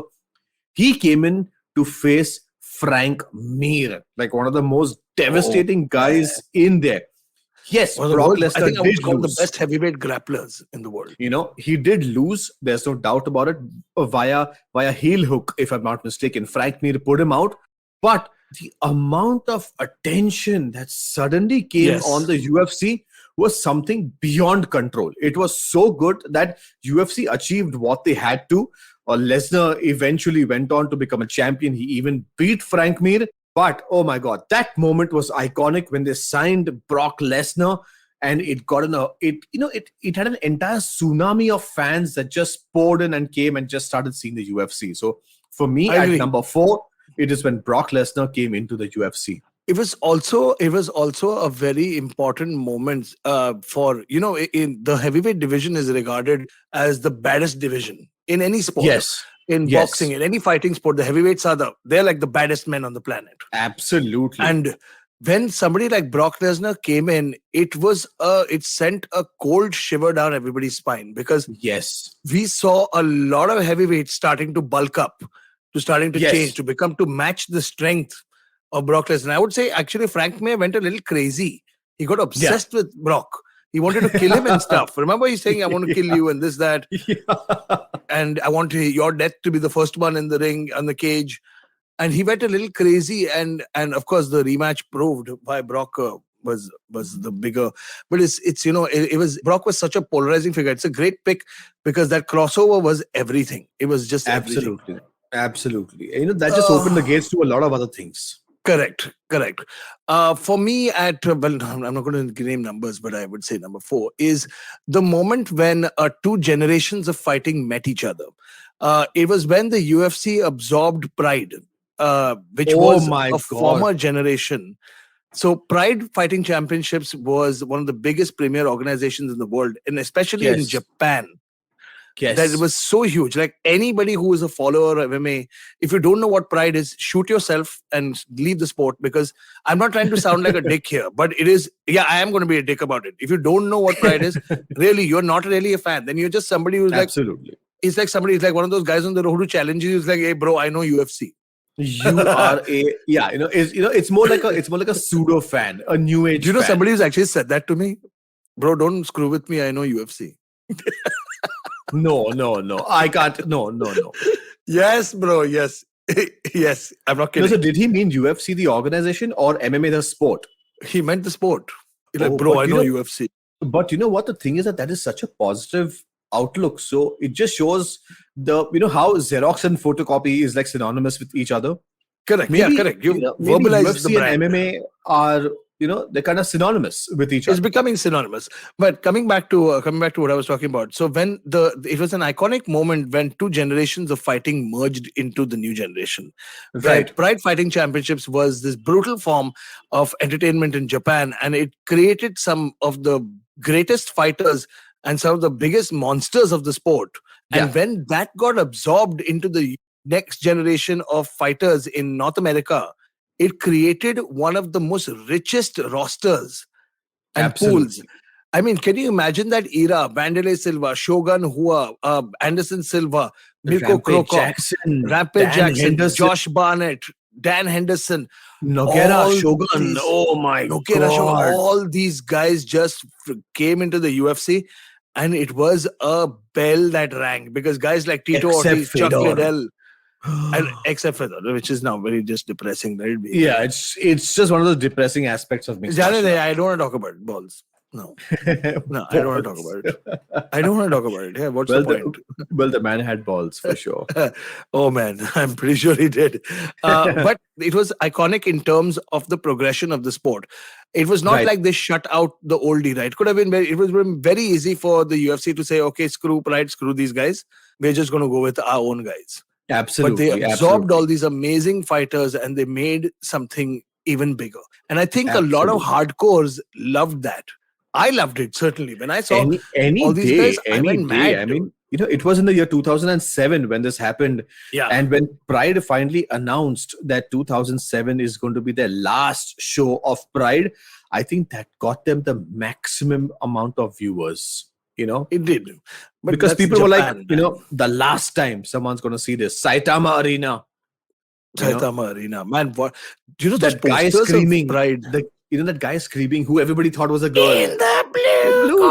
He came in to face Frank Mir, like one of the most devastating guys in there. Yes, One of the Brock world, I Lesnar think I did would call the lose. best heavyweight grapplers in the world. He did lose. There's no doubt about it. Via heel hook, if I'm not mistaken. Frank Mir put him out. But the amount of attention that suddenly came Yes. on the UFC was something beyond control. It was so good that UFC achieved what they had to. Lesnar eventually went on to become a champion. He even beat Frank Mir. But oh my God, that moment was iconic when they signed Brock Lesnar, and it got it had an entire tsunami of fans that just poured in and came and just started seeing the UFC. So for me, I at agree. number 4, it is when Brock Lesnar came into the UFC. It was also a very important moment for in the heavyweight division is regarded as the baddest division in any sport. Yes. In Yes. boxing, in any fighting sport, the heavyweights they're like the baddest men on the planet. Absolutely. And when somebody like Brock Lesnar came in, it sent a cold shiver down everybody's spine, because yes. we saw a lot of heavyweights starting to bulk up, starting to Yes. change, to match the strength of Brock Lesnar. I would say actually Frank Mir went a little crazy. He got obsessed with Brock. He wanted to kill him and stuff. Remember, he's saying, "I want to kill you," and this, that. And I want your death to be the first one in the ring, on the cage. And he went a little crazy. And of course, the rematch proved why Brock was the bigger. But it was Brock was such a polarizing figure. It's a great pick because that crossover was everything. It was just everything. Absolutely. That just opened the gates to a lot of other things. Correct. For me, I'm not going to name numbers, but I would say number 4 is the moment when 2 generations of fighting met each other. It was when the UFC absorbed Pride, which was a former generation. So Pride Fighting Championships was one of the biggest premier organizations in the world, and especially in Japan. Yes. That it was so huge. Like anybody who is a follower of MMA, if you don't know what Pride is, shoot yourself and leave the sport, because I'm not trying to sound like a dick here, but it is, I am going to be a dick about it. If you don't know what Pride is, really, you're not really a fan. Then you're just somebody who's Absolutely. It's like somebody, it's like one of those guys on the road who challenges you. It's like, "Hey bro, I know UFC." You are it's more like a pseudo fan, a new age. Do you know fan. somebody who's actually said that to me? "Bro, don't screw with me. I know UFC." No. I can't. No. Yes, bro. Yes. Yes. I'm not kidding. So did he mean UFC, the organization, or MMA, the sport? He meant the sport. He's like, "Bro, I know UFC." But you know what? The thing is that is such a positive outlook. So it just shows how Xerox and photocopy is like synonymous with each other. Correct. Maybe, correct. You maybe verbalize UFC the brand. and MMA are they're kind of synonymous with each It's other. becoming synonymous. But coming back to what I was talking about. So when it was an iconic moment when 2 generations of fighting merged into the new generation. Right. Pride Fighting Championships was this brutal form of entertainment in Japan, and it created some of the greatest fighters and some of the biggest monsters of the sport. Yeah. And when that got absorbed into the next generation of fighters in North America, it created one of the most richest rosters and Absolutely. pools. I mean, can you imagine that era? Wanderlei Silva, Shogun Hua, Anderson Silva, Mirko Rampage Krokop, Jackson, Rampage Dan Jackson, Henderson, Josh Barnett, Dan Henderson, Nogueira all Shogun. these, Oh my Nogueira Shogun, God. all these guys just came into the UFC, and it was a bell that rang because guys like Tito Except Ortiz, Chuck Fedor. Liddell, and except Fedor, which is now very just depressing, right? Yeah, it's just one of those depressing aspects of mixed martial arts. I don't want to talk about balls. No, no, I don't want to talk about it. I don't want to talk about it. Yeah, what's the point? Well, the man had balls for sure. Oh man, I'm pretty sure he did. But it was iconic in terms of the progression of the sport. It was not Right. like they shut out the old era. It could have been it was very easy for the UFC to say, okay, screw Pride, screw these guys. We're just going to go with our own guys. Absolutely. But they absorbed all these amazing fighters and they made something even bigger. And I think a lot of hardcores loved that. I loved it, certainly. When I saw any all these day, guys, I any went day. mad. I mean, it was in the year 2007 when this happened. Yeah. And when Pride finally announced that 2007 is going to be their last show of Pride, I think that got them the maximum amount of viewers. It did. But Because that's people were Japan, like, the last time someone's going to see this, Saitama Arena. Saitama Arena. Man, what? Do you know That those guy posters of screaming, Pride? that guy screaming who everybody thought was a girl. In the blue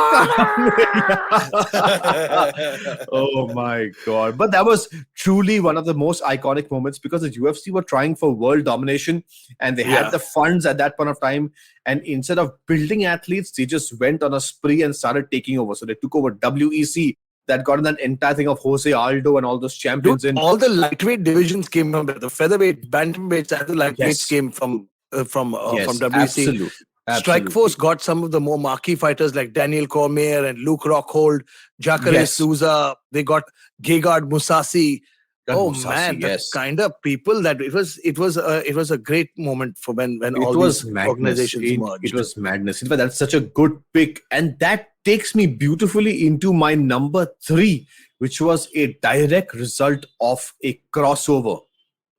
Oh my God. But that was truly one of the most iconic moments because the UFC were trying for world domination and they had the funds at that point of time. And instead of building athletes, they just went on a spree and started taking over. So they took over WEC. That got in that entire thing of Jose Aldo and all those champions. Dude, all the lightweight divisions came from there. The featherweight, bantamweights, and the lightweights came from WEC. Absolutely. Strikeforce got some of the more marquee fighters like Daniel Cormier and Luke Rockhold, Jacare Souza. They got Gegard Mousasi. Man, the kind of people that it was a great moment for when all these organizations merged. It was madness. In fact, that's such a good pick, and that takes me beautifully into my number 3, which was a direct result of a crossover.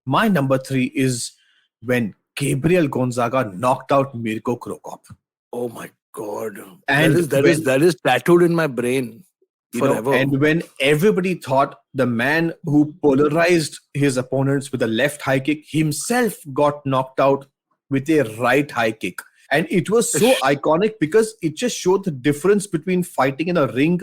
My number 3 is when Gabriel Gonzaga knocked out Mirko Krokop. Oh my God! And that is tattooed in my brain forever. And when everybody thought the man who polarized his opponents with a left high kick himself got knocked out with a right high kick. And it was so iconic because it just showed the difference between fighting in a ring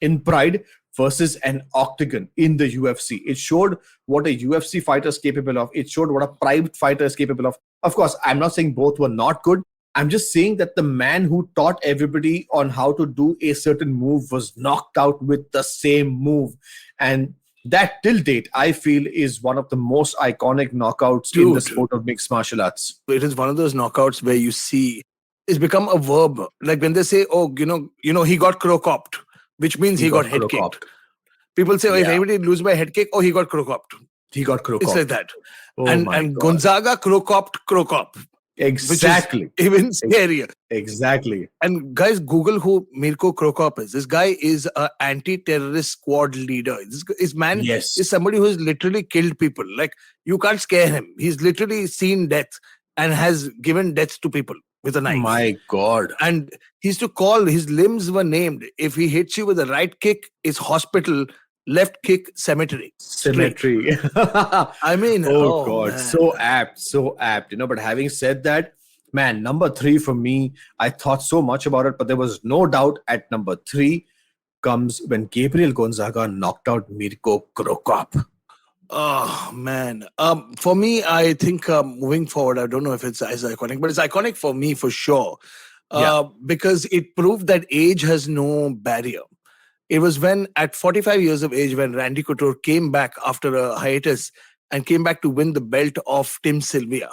in Pride versus an octagon in the UFC. It showed what a UFC fighter is capable of. It showed what a Pride fighter is capable of. Of course, I'm not saying both were not good. I'm just saying that the man who taught everybody on how to do a certain move was knocked out with the same move. And that till date, I feel, is one of the most iconic knockouts in the sport of mixed martial arts. It is one of those knockouts where you see it's become a verb. Like when they say, he got crow-copped, which means he got head kicked. People say, if anybody loses by head kick, he got crow-copped. He got crow-copped. It's like that. And Gonzaga crow-copped. Exactly. Which is even scarier. Exactly. And guys, Google who Mirko Krokop is. This guy is an anti-terrorist squad leader. This man is somebody who has literally killed people. Like, you can't scare him. He's literally seen death and has given death to people with a knife. My God. And he used to call, his limbs were named. If he hits you with a right kick, it's hospital. Left kick, cemetery. I mean, God, man. so apt, But having said that, man, number 3 for me, I thought so much about it, but there was no doubt at number 3 comes when Gabriel Gonzaga knocked out Mirko Krokop. Oh, man. For me, I think moving forward, I don't know if it's as iconic, but it's iconic for me for sure. Because it proved that age has no barrier. It was when, at 45 years of age, when Randy Couture came back after a hiatus and came back to win the belt of Tim Sylvia.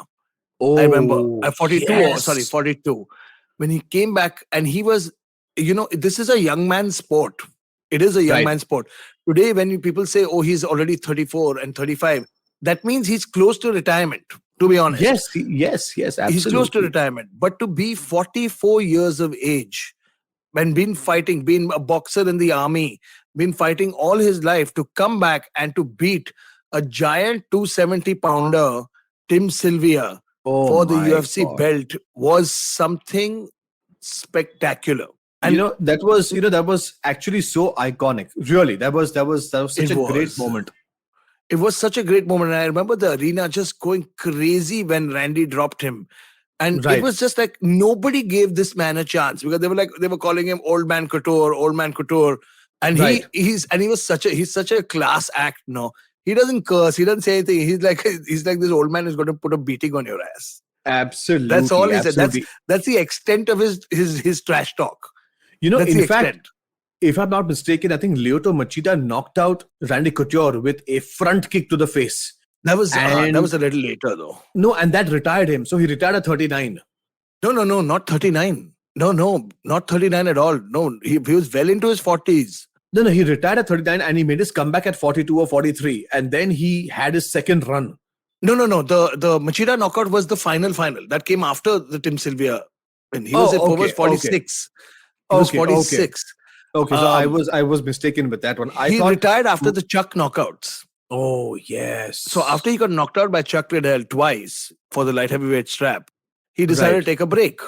I remember at 42. When he came back and he was, this is a young man's sport. It is a young man's sport. Today, when people say, he's already 34 and 35, that means he's close to retirement, to be honest. Yes, absolutely. He's close to retirement. But to be 44 years of age, and been a boxer in the army, been fighting all his life, to come back and to beat a giant 270-pounder, Tim Sylvia, for the UFC belt was something spectacular. And that was actually so iconic. Really, that was such It a great was. moment. it was such a great moment. And I remember the arena just going crazy when Randy dropped him. And Right. it was just like nobody gave this man a chance because they were calling him Old Man Couture. And Right. he's such a class act. No, he doesn't curse, he doesn't say anything. He's like this old man is going to put a beating on your ass. Absolutely. That's all he said. Absolutely. That's the extent of his trash talk. That's In the fact, extent. if I'm not mistaken, I think Lyoto Machida knocked out Randy Couture with a front kick to the face. That was And- a little later though. No, and that retired him. So he retired at 39. No, not 39. No, not 39 at all. No, he was well into his 40s. No, he retired at 39 and he made his comeback at 42 or 43. And then he had his second run. No. The Machida knockout was the final. That came after the Tim Sylvia. And he was Oh, at okay, 46. He was Okay, 46. Okay, so I was mistaken with that one. I He thought. retired after the Chuck knockouts. Oh, yes. So after he got knocked out by Chuck Liddell twice for the light heavyweight strap, he decided Right. to take a break.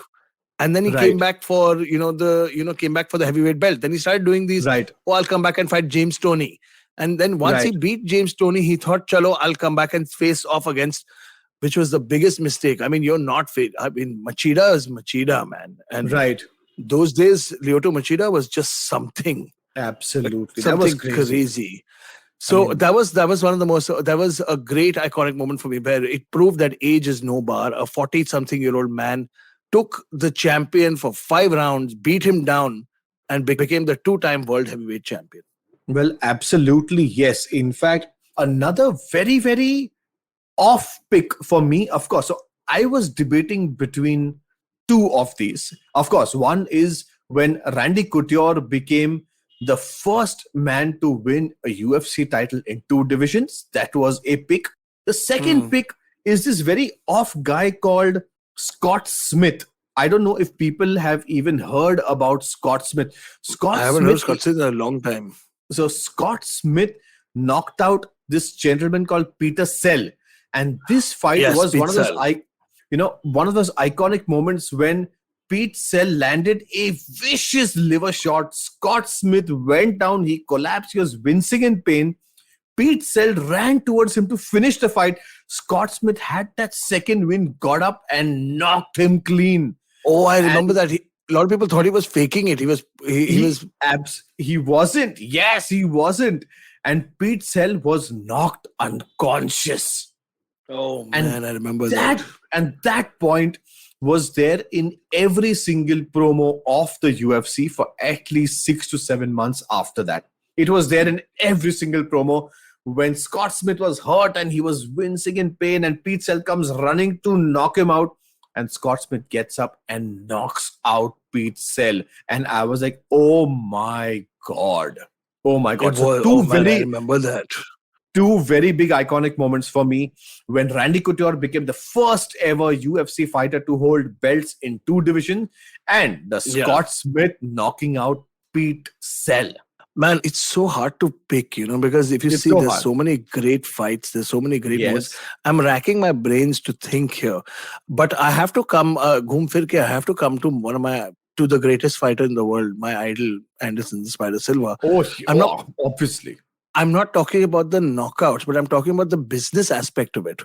And then he Right. came back for the heavyweight belt. Then he started doing these, Right. I'll come back and fight James Toney. And then once he Right. beat James Toney, he thought, chalo, I'll come back and face off against, which was the biggest mistake. I mean, you're not fit. I mean, Machida is Machida, man. And Right. those days, Lyoto Machida was just something. Absolutely. That was Something crazy. crazy. So that was that was a great iconic moment for me where it proved that age is no bar. A 40-something-year-old man took the champion for 5 rounds, beat him down, and became the 2-time world heavyweight champion. Well, absolutely, yes. In fact, another very, very off pick for me, of course. So I was debating between two of these. Of course, one is when Randy Couture became the first man to win a UFC title in 2 divisions. That was a pick. The second pick is this very off guy called Scott Smith. I don't know if people have even heard about Scott Smith. I haven't heard Scott Smith in a long time. So Scott Smith knocked out this gentleman called Peter Sell, and this fight Yes, was Pete one of those, Sell. one of those iconic moments when Pete Sell landed a vicious liver shot. Scott Smith went down, he collapsed, he was wincing in pain. Pete Sell ran towards him to finish the fight. Scott Smith had that second win, got up and knocked him clean. Oh, I remember that. A lot of people thought he was faking it. He was. He wasn't. Yes, he wasn't. And Pete Sell was knocked unconscious. Oh And man, I remember that. And that point was there in every single promo of the UFC for at least 6 to 7 months after that. It was there in every single promo when Scott Smith was hurt and he was wincing in pain, and Pete Sell comes running to knock him out, and Scott Smith gets up and knocks out Pete Sell. And I was like, oh my God. Oh my God. So I remember that. two very big iconic moments for me when Randy Couture became the first ever UFC fighter to hold belts in 2 divisions, and the Scott Smith knocking out Pete Sell. Man, it's so hard to pick, because if you It's see, so there's hard. so many great fights, there's so many great Yes. moments. I'm racking my brains to think here, but I have to come, ghoom fir ke, I have to come to the greatest fighter in the world, my idol, Anderson the Spider Silva. Obviously. I'm not talking about the knockouts, but I'm talking about the business aspect of it.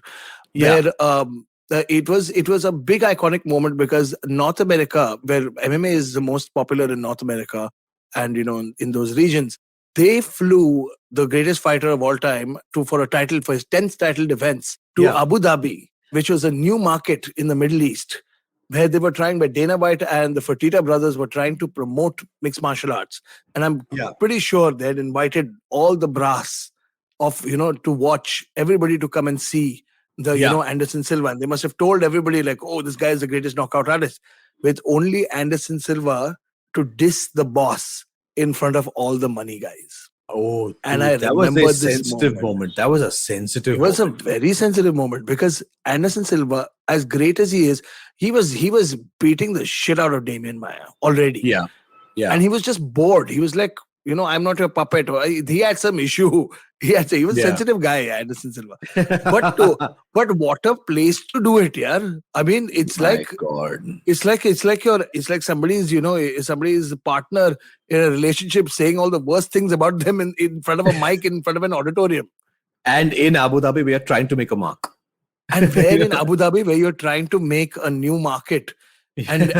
Yeah. Where it was a big iconic moment because North America, where MMA is the most popular in North America, and in those regions, they flew the greatest fighter of all time for his 10th title defense to Abu Dhabi, which was a new market in the Middle East, where they were trying, by Dana White and the Fertitta brothers were trying to promote mixed martial arts. And I'm pretty sure they had invited all the brass of, to watch, everybody to come and see the, Anderson Silva. And they must have told everybody like, oh, this guy is the greatest knockout artist, with only Anderson Silva to diss the boss in front of all the money guys. Oh, dude, and I that was remember a this sensitive moment. That was a sensitive It was moment. a very sensitive moment because Anderson Silva, as great as he is, he was beating the shit out of Damian Maia already. Yeah. And he was just bored. He was like, I'm not your puppet. He had some issue He was a Yeah. sensitive guy, Anderson Silva. But what a place to do it, yeah. I mean, it's My like God. it's like somebody's partner in a relationship saying all the worst things about them in front of a mic, in front of an auditorium. And in Abu Dhabi, we are trying to make a mark. And where in Abu Dhabi, where you're trying to make a new market. And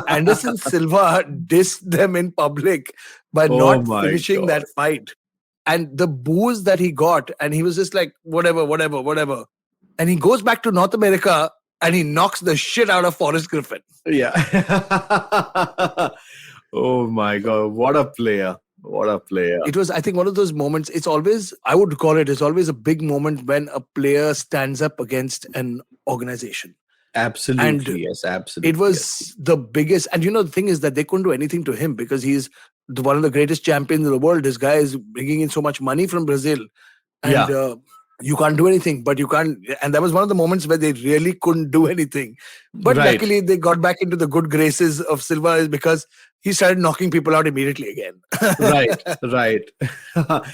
Anderson Silva dissed them in public by Oh not my finishing God. that fight. And the booze that he got, and he was just like, whatever. And he goes back to North America and he knocks the shit out of Forrest Griffin. Yeah. Oh my God. What a player. What a player. It was, I think, one of those moments. It's always a big moment when a player stands up against an organization. Absolutely. Yes. Absolutely. It was the biggest. And the thing is that they couldn't do anything to him because he's one of the greatest champions in the world. This guy is bringing in so much money from Brazil. And you can't do anything, but you can't. And that was one of the moments where they really couldn't do anything. But Right. luckily, they got back into the good graces of Silva is because he started knocking people out immediately again. Right.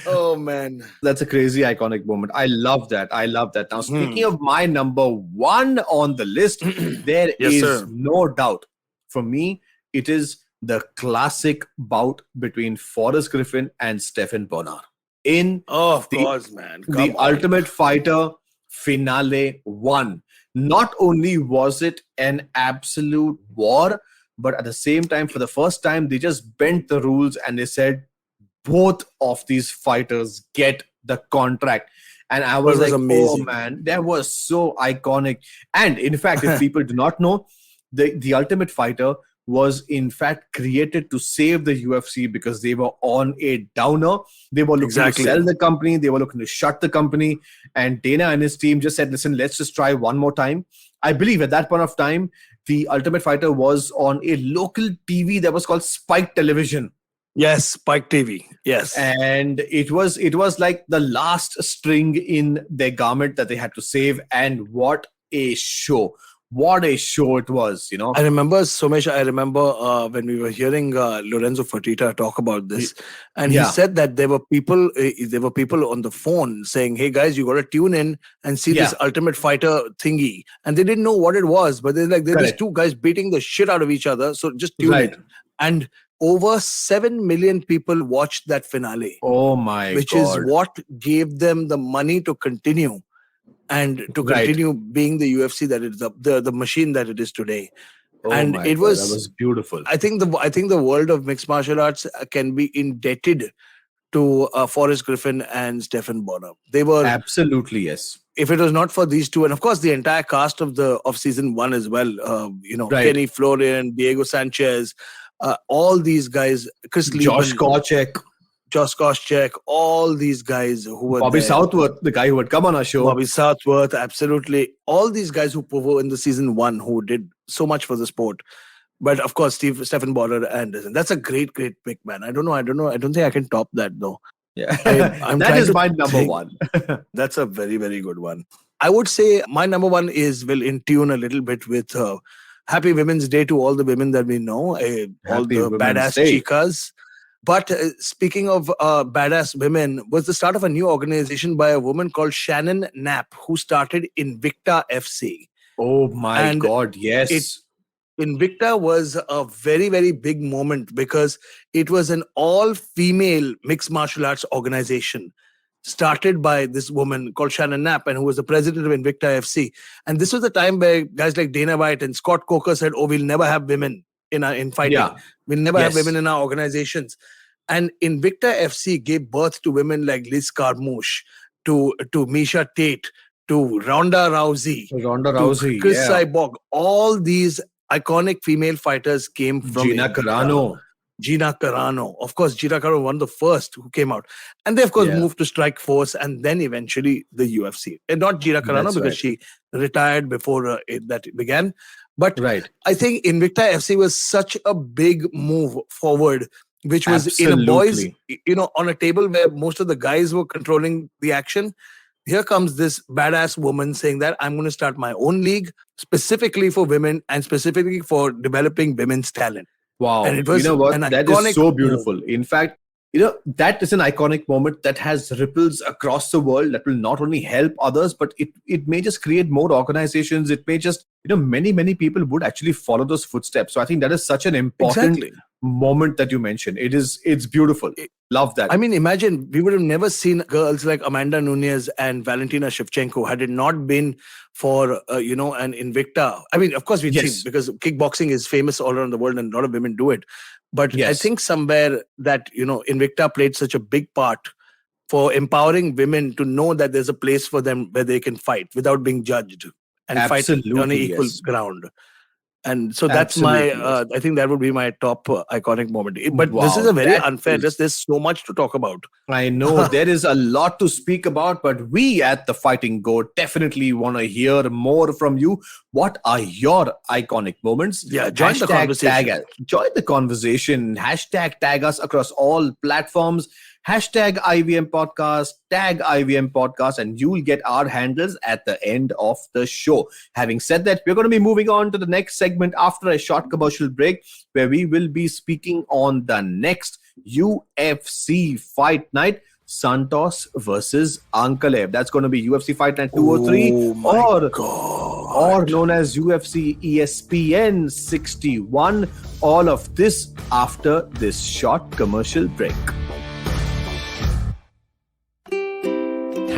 Oh, man. That's a crazy iconic moment. I love that. Now, speaking of my number one on the list, there Yes, is sir. no doubt. For me, it is the classic bout between Forrest Griffin and Stephen Bonnar in Oh, of The- course, man. the Come on. Ultimate Fighter Finale 1. Not only was it an absolute war, but at the same time, for the first time, they just bent the rules and they said both of these fighters get the contract. And I was That was like, amazing. oh man, that was so iconic. And in fact, if people do not know, the Ultimate Fighter was in fact created to save the UFC because they were on a downer. They were looking Exactly. to sell the company. They were looking to shut the company. And Dana and his team just said, listen, let's just try one more time. I believe at that point of time, the Ultimate Fighter was on a local TV that was called Spike Television. Yes, Spike TV. Yes. And it was like the last string in their garment that they had to save. And what a show. What a show it was, I remember, Somesh, when we were hearing Lorenzo Fertitta talk about this, and Yeah. he said that there were people on the phone saying, hey guys, you got to tune in and see this Ultimate Fighter thingy. And they didn't know what it was, but they're like, there's these Correct. two guys beating the shit out of each other. So just tune Right. in. And over 7 million people watched that finale, Oh my which God. is what gave them the money to continue. And to Right. continue being the UFC that it is, the machine that it is today. Oh and my it God, was- that was beautiful. I think the world of mixed martial arts can be indebted to Forrest Griffin and Stephen Bonnar. They were, Absolutely, yes. if it was not for these two, and of course the entire cast of season 1 as well. Right. Kenny Florian, Diego Sanchez, all these guys, Chris Josh Lieben, Koscheck, Josh Koscheck, all these guys who were Bobby there. Southworth, the guy who had come on our show. Bobby Southworth, absolutely. All these guys who were in the season 1 who did so much for the sport. But of course, Stephen Bonnar and that's a great pick, man. I don't know. I don't think I can top that though. Yeah. I'm That trying is to my number think. one. That's a very, very good one. I would say my number one will in tune a little bit with Happy Women's Day to all the women that we know, all Happy the Women's badass Day. chicas. But speaking of badass women, was the start of a new organization by a woman called Shannon Knapp, who started Invicta FC. Oh my And God, yes. Invicta was a very, very big moment because it was an all-female mixed martial arts organization started by this woman called Shannon Knapp, and who was the president of Invicta FC. And this was the time where guys like Dana White and Scott Coker said, "Oh, we'll never have women in fighting. Yeah. We'll never have Yes. women in our organizations." And Invicta FC gave birth to women like Liz Carmouche, to Misha Tate, to Ronda Rousey, Ronda to Rousey, Chris yeah. Cyborg. All these iconic female fighters came from Gina Invicta. Carano. Gina Carano. Of course, Gina Carano was one of the first who came out. And they, of course, Yeah. moved to Strike Force and then eventually the UFC. And not Gina Carano That's because right. she retired before that began. But Right. I think Invicta FC was such a big move forward, which was in a boys, Absolutely. on a table where most of the guys were controlling the action. Here comes this badass woman saying that I'm going to start my own league specifically for women and specifically for developing women's talent. Wow. And it was you know what? an That is iconic so move. beautiful. In fact, that is an iconic moment that has ripples across the world that will not only help others, but it may just create more organizations. It may just, many people would actually follow those footsteps. So I think that is such an important moment that you mentioned. It's beautiful. Love that. I mean, imagine we would have never seen girls like Amanda Nunes and Valentina Shevchenko had it not been for, an Invicta. I mean, of course we've seen, because kickboxing is famous all around the world and a lot of women do it. But I think somewhere that, Invicta played such a big part for empowering women to know that there's a place for them where they can fight without being judged and fight on an equal ground. And so that's I think that would be my top iconic moment. But this is a very unfair list. There's so much to talk about. I know there is a lot to speak about, but we at the Fighting Goat definitely want to hear more from you. What are your iconic moments? Yeah, join the conversation. Join the conversation. #tag us across all platforms. #IVM Podcast, tag IVM Podcast, and you'll get our handles at the end of the show. Having said that, we're going to be moving on to the next segment after a short commercial break, where we will be speaking on the next UFC Fight Night, Santos versus Ankalev. That's going to be UFC Fight Night 203, or known as UFC ESPN 61. All of this after this short commercial break.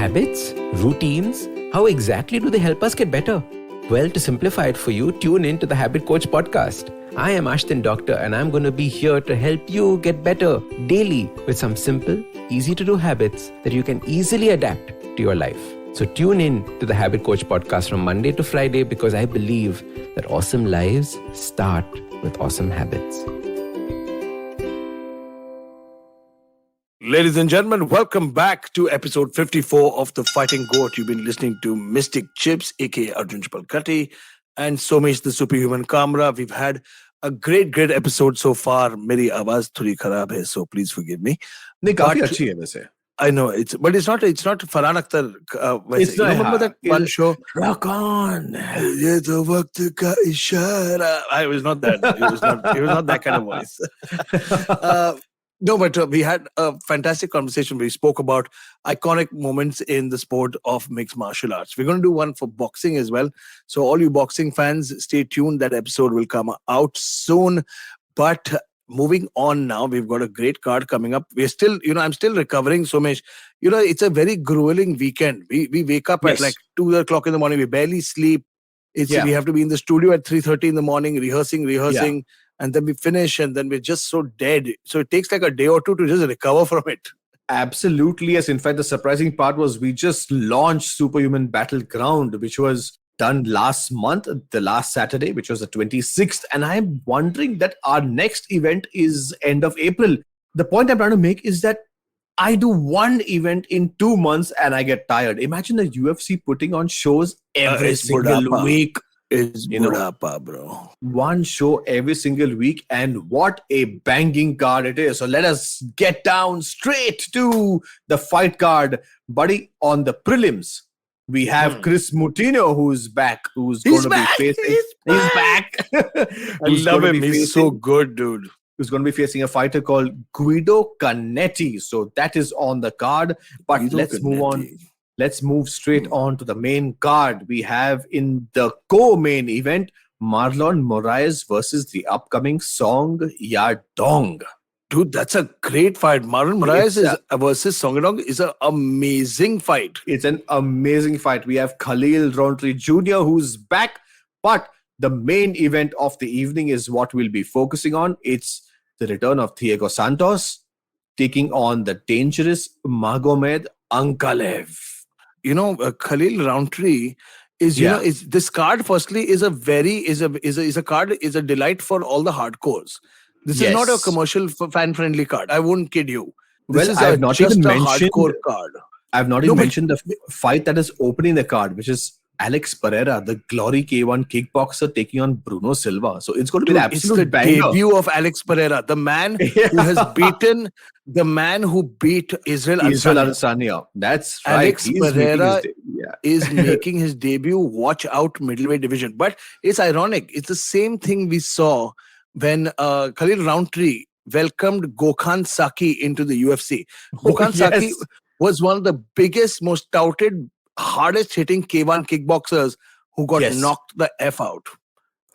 Habits? Routines? How exactly do they help us get better? Well, to simplify it for you, tune in to the Habit Coach podcast. I am Ashton Doctor, and I'm going to be here to help you get better daily with some simple, easy to do habits that you can easily adapt to your life. So tune in to the Habit Coach podcast from Monday to Friday, because I believe that awesome lives start with awesome habits. Ladies and gentlemen, welcome back to episode 54 of The Fighting Goat. You've been listening to Mystic Chips, aka Arjun Chipalkatti, and Somesh the Superhuman Kamra. We've had a great episode so far. Meri awaaz thodi kharab hai, so please forgive me. Nahi, kafi achhi hai waise. I know, it's not Farhan Akhtar. It's not, remember that one show? Rock on. Ye to waqt ka ishara. I was not that. He was not that kind of voice. No, but we had a fantastic conversation. We spoke about iconic moments in the sport of mixed martial arts. We're going to do one for boxing as well. So all you boxing fans, stay tuned. That episode will come out soon. But moving on now, we've got a great card coming up. We're still, I'm still recovering, Somesh. It's a very grueling weekend. We wake up at like 2 o'clock in the morning. We barely sleep. We have to be in the studio at 3:30 in the morning, rehearsing. Yeah. And then we finish, and then we're just so dead. So it takes like a day or two to just recover from it. Absolutely, yes. In fact, the surprising part was we just launched Superhuman Battleground, which was done last month, the last Saturday, which was the 26th. And I'm wondering that our next event is end of April. The point I'm trying to make is that I do one event in 2 months and I get tired. Imagine the UFC putting on shows every single week. It's budapa, bro. One show every single week, and what a banging card it is. So let us get down straight to the fight card. Buddy, on the prelims, we have Chris Moutinho, who's back, who's going to be facing... He's back! I love him. He's so good, dude. Who's going to be facing a fighter called Guido Canetti. So that is on the card. But let's move on. Let's move straight on to the main card. We have in the co-main event, Marlon Moraes versus the upcoming Song Yadong. Dude, that's a great fight. Marlon Moraes versus Song Yadong is an amazing fight. It's an amazing fight. We have Khalil Rountree Jr. who's back. But the main event of the evening is what we'll be focusing on. It's the return of Thiago Santos taking on the dangerous Magomed Ankalaev. Khalil Rountree is this card. Firstly, is a delight for all the hardcores. This is not a commercial fan friendly card. I won't kid you. This is I've not just even a mentioned hardcore card. I've not even mentioned the fight that is opening the card, which is Alex Pereira, the Glory K1 kickboxer, taking on Bruno Silva. So it's going to be an absolute banger. Debut of Alex Pereira, the man who beat Israel Adesanya. That's right. Alex Pereira is making his debut. Watch out, middleweight division. But it's ironic. It's the same thing we saw when Khalil Rountree welcomed Gokhan Saki into the UFC. Gokhan Saki was one of the biggest, most touted, hardest hitting K1 kickboxers who got knocked the F out.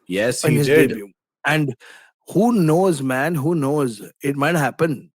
Yes, in he his did. debut. And who knows, man? Who knows? It might happen.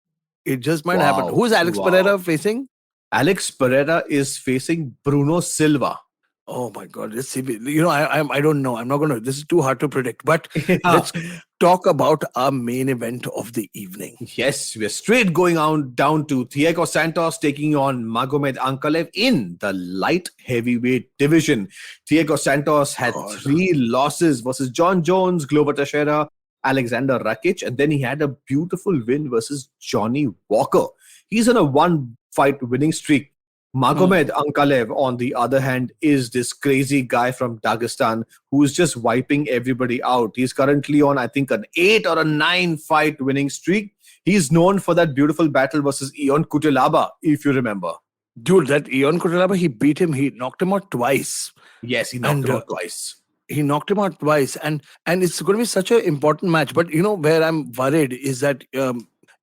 It just might happen. Who's Alex Pereira facing? Alex Pereira is facing Bruno Silva. Oh my God! Let's see. I don't know. I'm not gonna. This is too hard to predict. But let's talk about our main event of the evening. Yes, we're straight going on down to Thiago Santos taking on Magomed Ankalaev in the light heavyweight division. Thiago Santos had 3 losses versus John Jones, Glover Teixeira, Alexander Rakic, and then he had a beautiful win versus Johnny Walker. He's on a 1-fight winning streak. Magomed Ankalaev, on the other hand, is this crazy guy from Dagestan who's just wiping everybody out. He's currently on, I think, an 8 or a 9-fight winning streak. He's known for that beautiful battle versus Ion Cutelaba, if you remember. Dude, that Ion Cutelaba, he beat him. He knocked him out twice. Yes, he knocked him out twice. He knocked him out twice. And it's going to be such an important match. But, where I'm worried is that...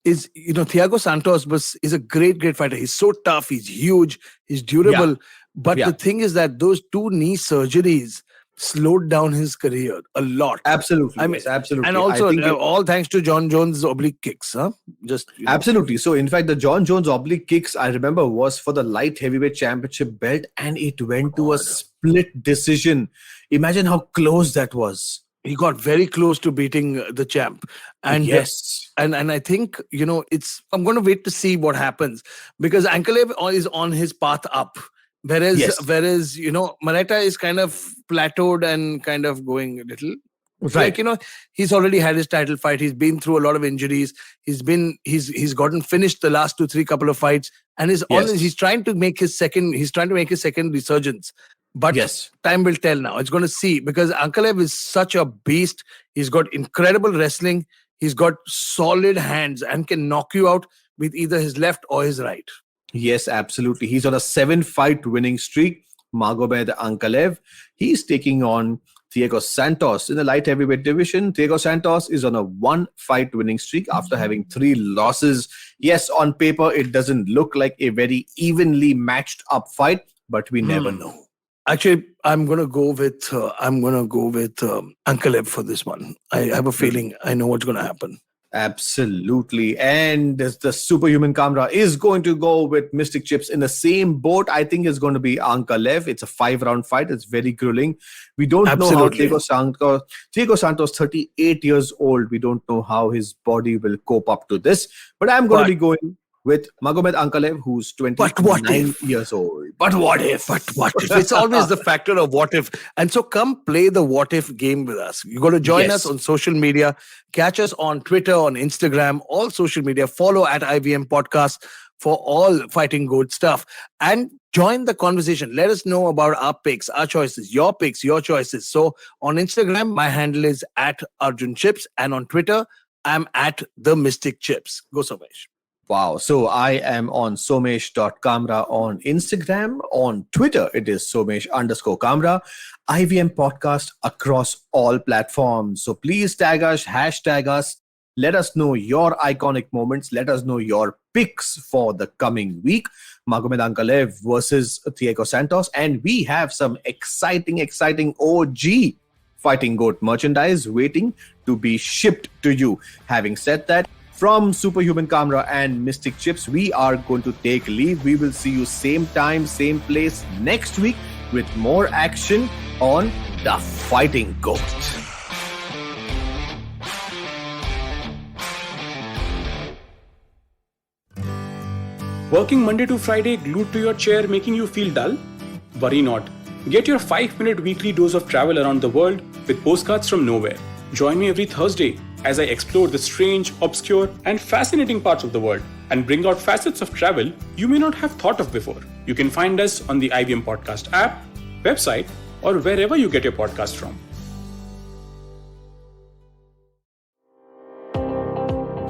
Thiago Santos is a great fighter. He's so tough. He's huge. He's durable. But the thing is that those 2 knee surgeries slowed down his career a lot. Absolutely. Absolutely. And also, all thanks to John Jones' oblique kicks. Huh? Absolutely. So, in fact, the John Jones oblique kicks, I remember, was for the light heavyweight championship belt, and it went to a split decision. Imagine how close that was. He got very close to beating the champ. And and I think, I'm going to wait to see what happens, because Ankalev is on his path up. Whereas, Mareta is kind of plateaued and kind of going a little. Right. Like, he's already had his title fight. He's been through a lot of injuries. He's gotten finished the last 2-3 couple of fights. And he's trying to make his second resurgence. But time will tell now. It's going to see, because Ankalev is such a beast. He's got incredible wrestling. He's got solid hands and can knock you out with either his left or his right. Yes, absolutely. He's on a 7-fight winning streak. Magomed Ankalaev. He's taking on Thiago Santos in the light heavyweight division. Thiago Santos is on a 1-fight winning streak after having 3 losses. Yes, on paper, it doesn't look like a very evenly matched up fight, but we never know. Actually, I'm gonna go with Ankalev for this one. I have a feeling I know what's gonna happen. Absolutely. And the Superhuman Kamra is going to go with Mystic Chips in the same boat. I think it's going to be Ankalev. It's a 5-round fight. It's very grueling. We don't know how Thiago Santos, 38 years old. We don't know how his body will cope up to this. But I'm going to be going with Magomed Ankalaev, who's 29 years old. But what if? It's always the factor of what if. And so come play the what if game with us. You got to join us on social media. Catch us on Twitter, on Instagram, all social media. Follow at IVM Podcast for all Fighting Goat stuff. And join the conversation. Let us know about our picks, our choices, your picks, your choices. So on Instagram, my handle is at Arjun Chips. And on Twitter, I'm at the Mystic Chips. Go Somesh. Wow. So I am on somesh.kamra on Instagram. On Twitter, it is somesh_kamra. IVM Podcast across all platforms. So please tag us, hashtag us. Let us know your iconic moments. Let us know your picks for the coming week. Magomed Ankalaev versus Thiago Santos. And we have some exciting OG Fighting Goat merchandise waiting to be shipped to you. Having said that, from Superhuman Kamra and Mystic Chips, we are going to take leave. We will see you same time, same place next week with more action on The Fighting Goat. Working Monday to Friday glued to your chair making you feel dull? Worry not. Get your 5-minute weekly dose of travel around the world with postcards from nowhere. Join me every Thursday as I explore the strange, obscure, and fascinating parts of the world and bring out facets of travel you may not have thought of before. You can find us on the IVM Podcast app, website, or wherever you get your podcast from.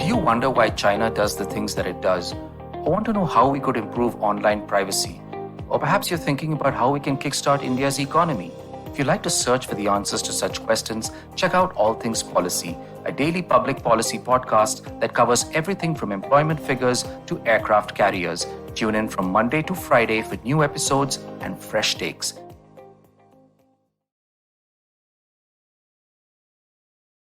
Do you wonder why China does the things that it does? Or want to know how we could improve online privacy? Or perhaps you're thinking about how we can kickstart India's economy? If you like to search for the answers to such questions, check out All Things Policy, a daily public policy podcast that covers everything from employment figures to aircraft carriers. Tune in from Monday to Friday for new episodes and fresh takes.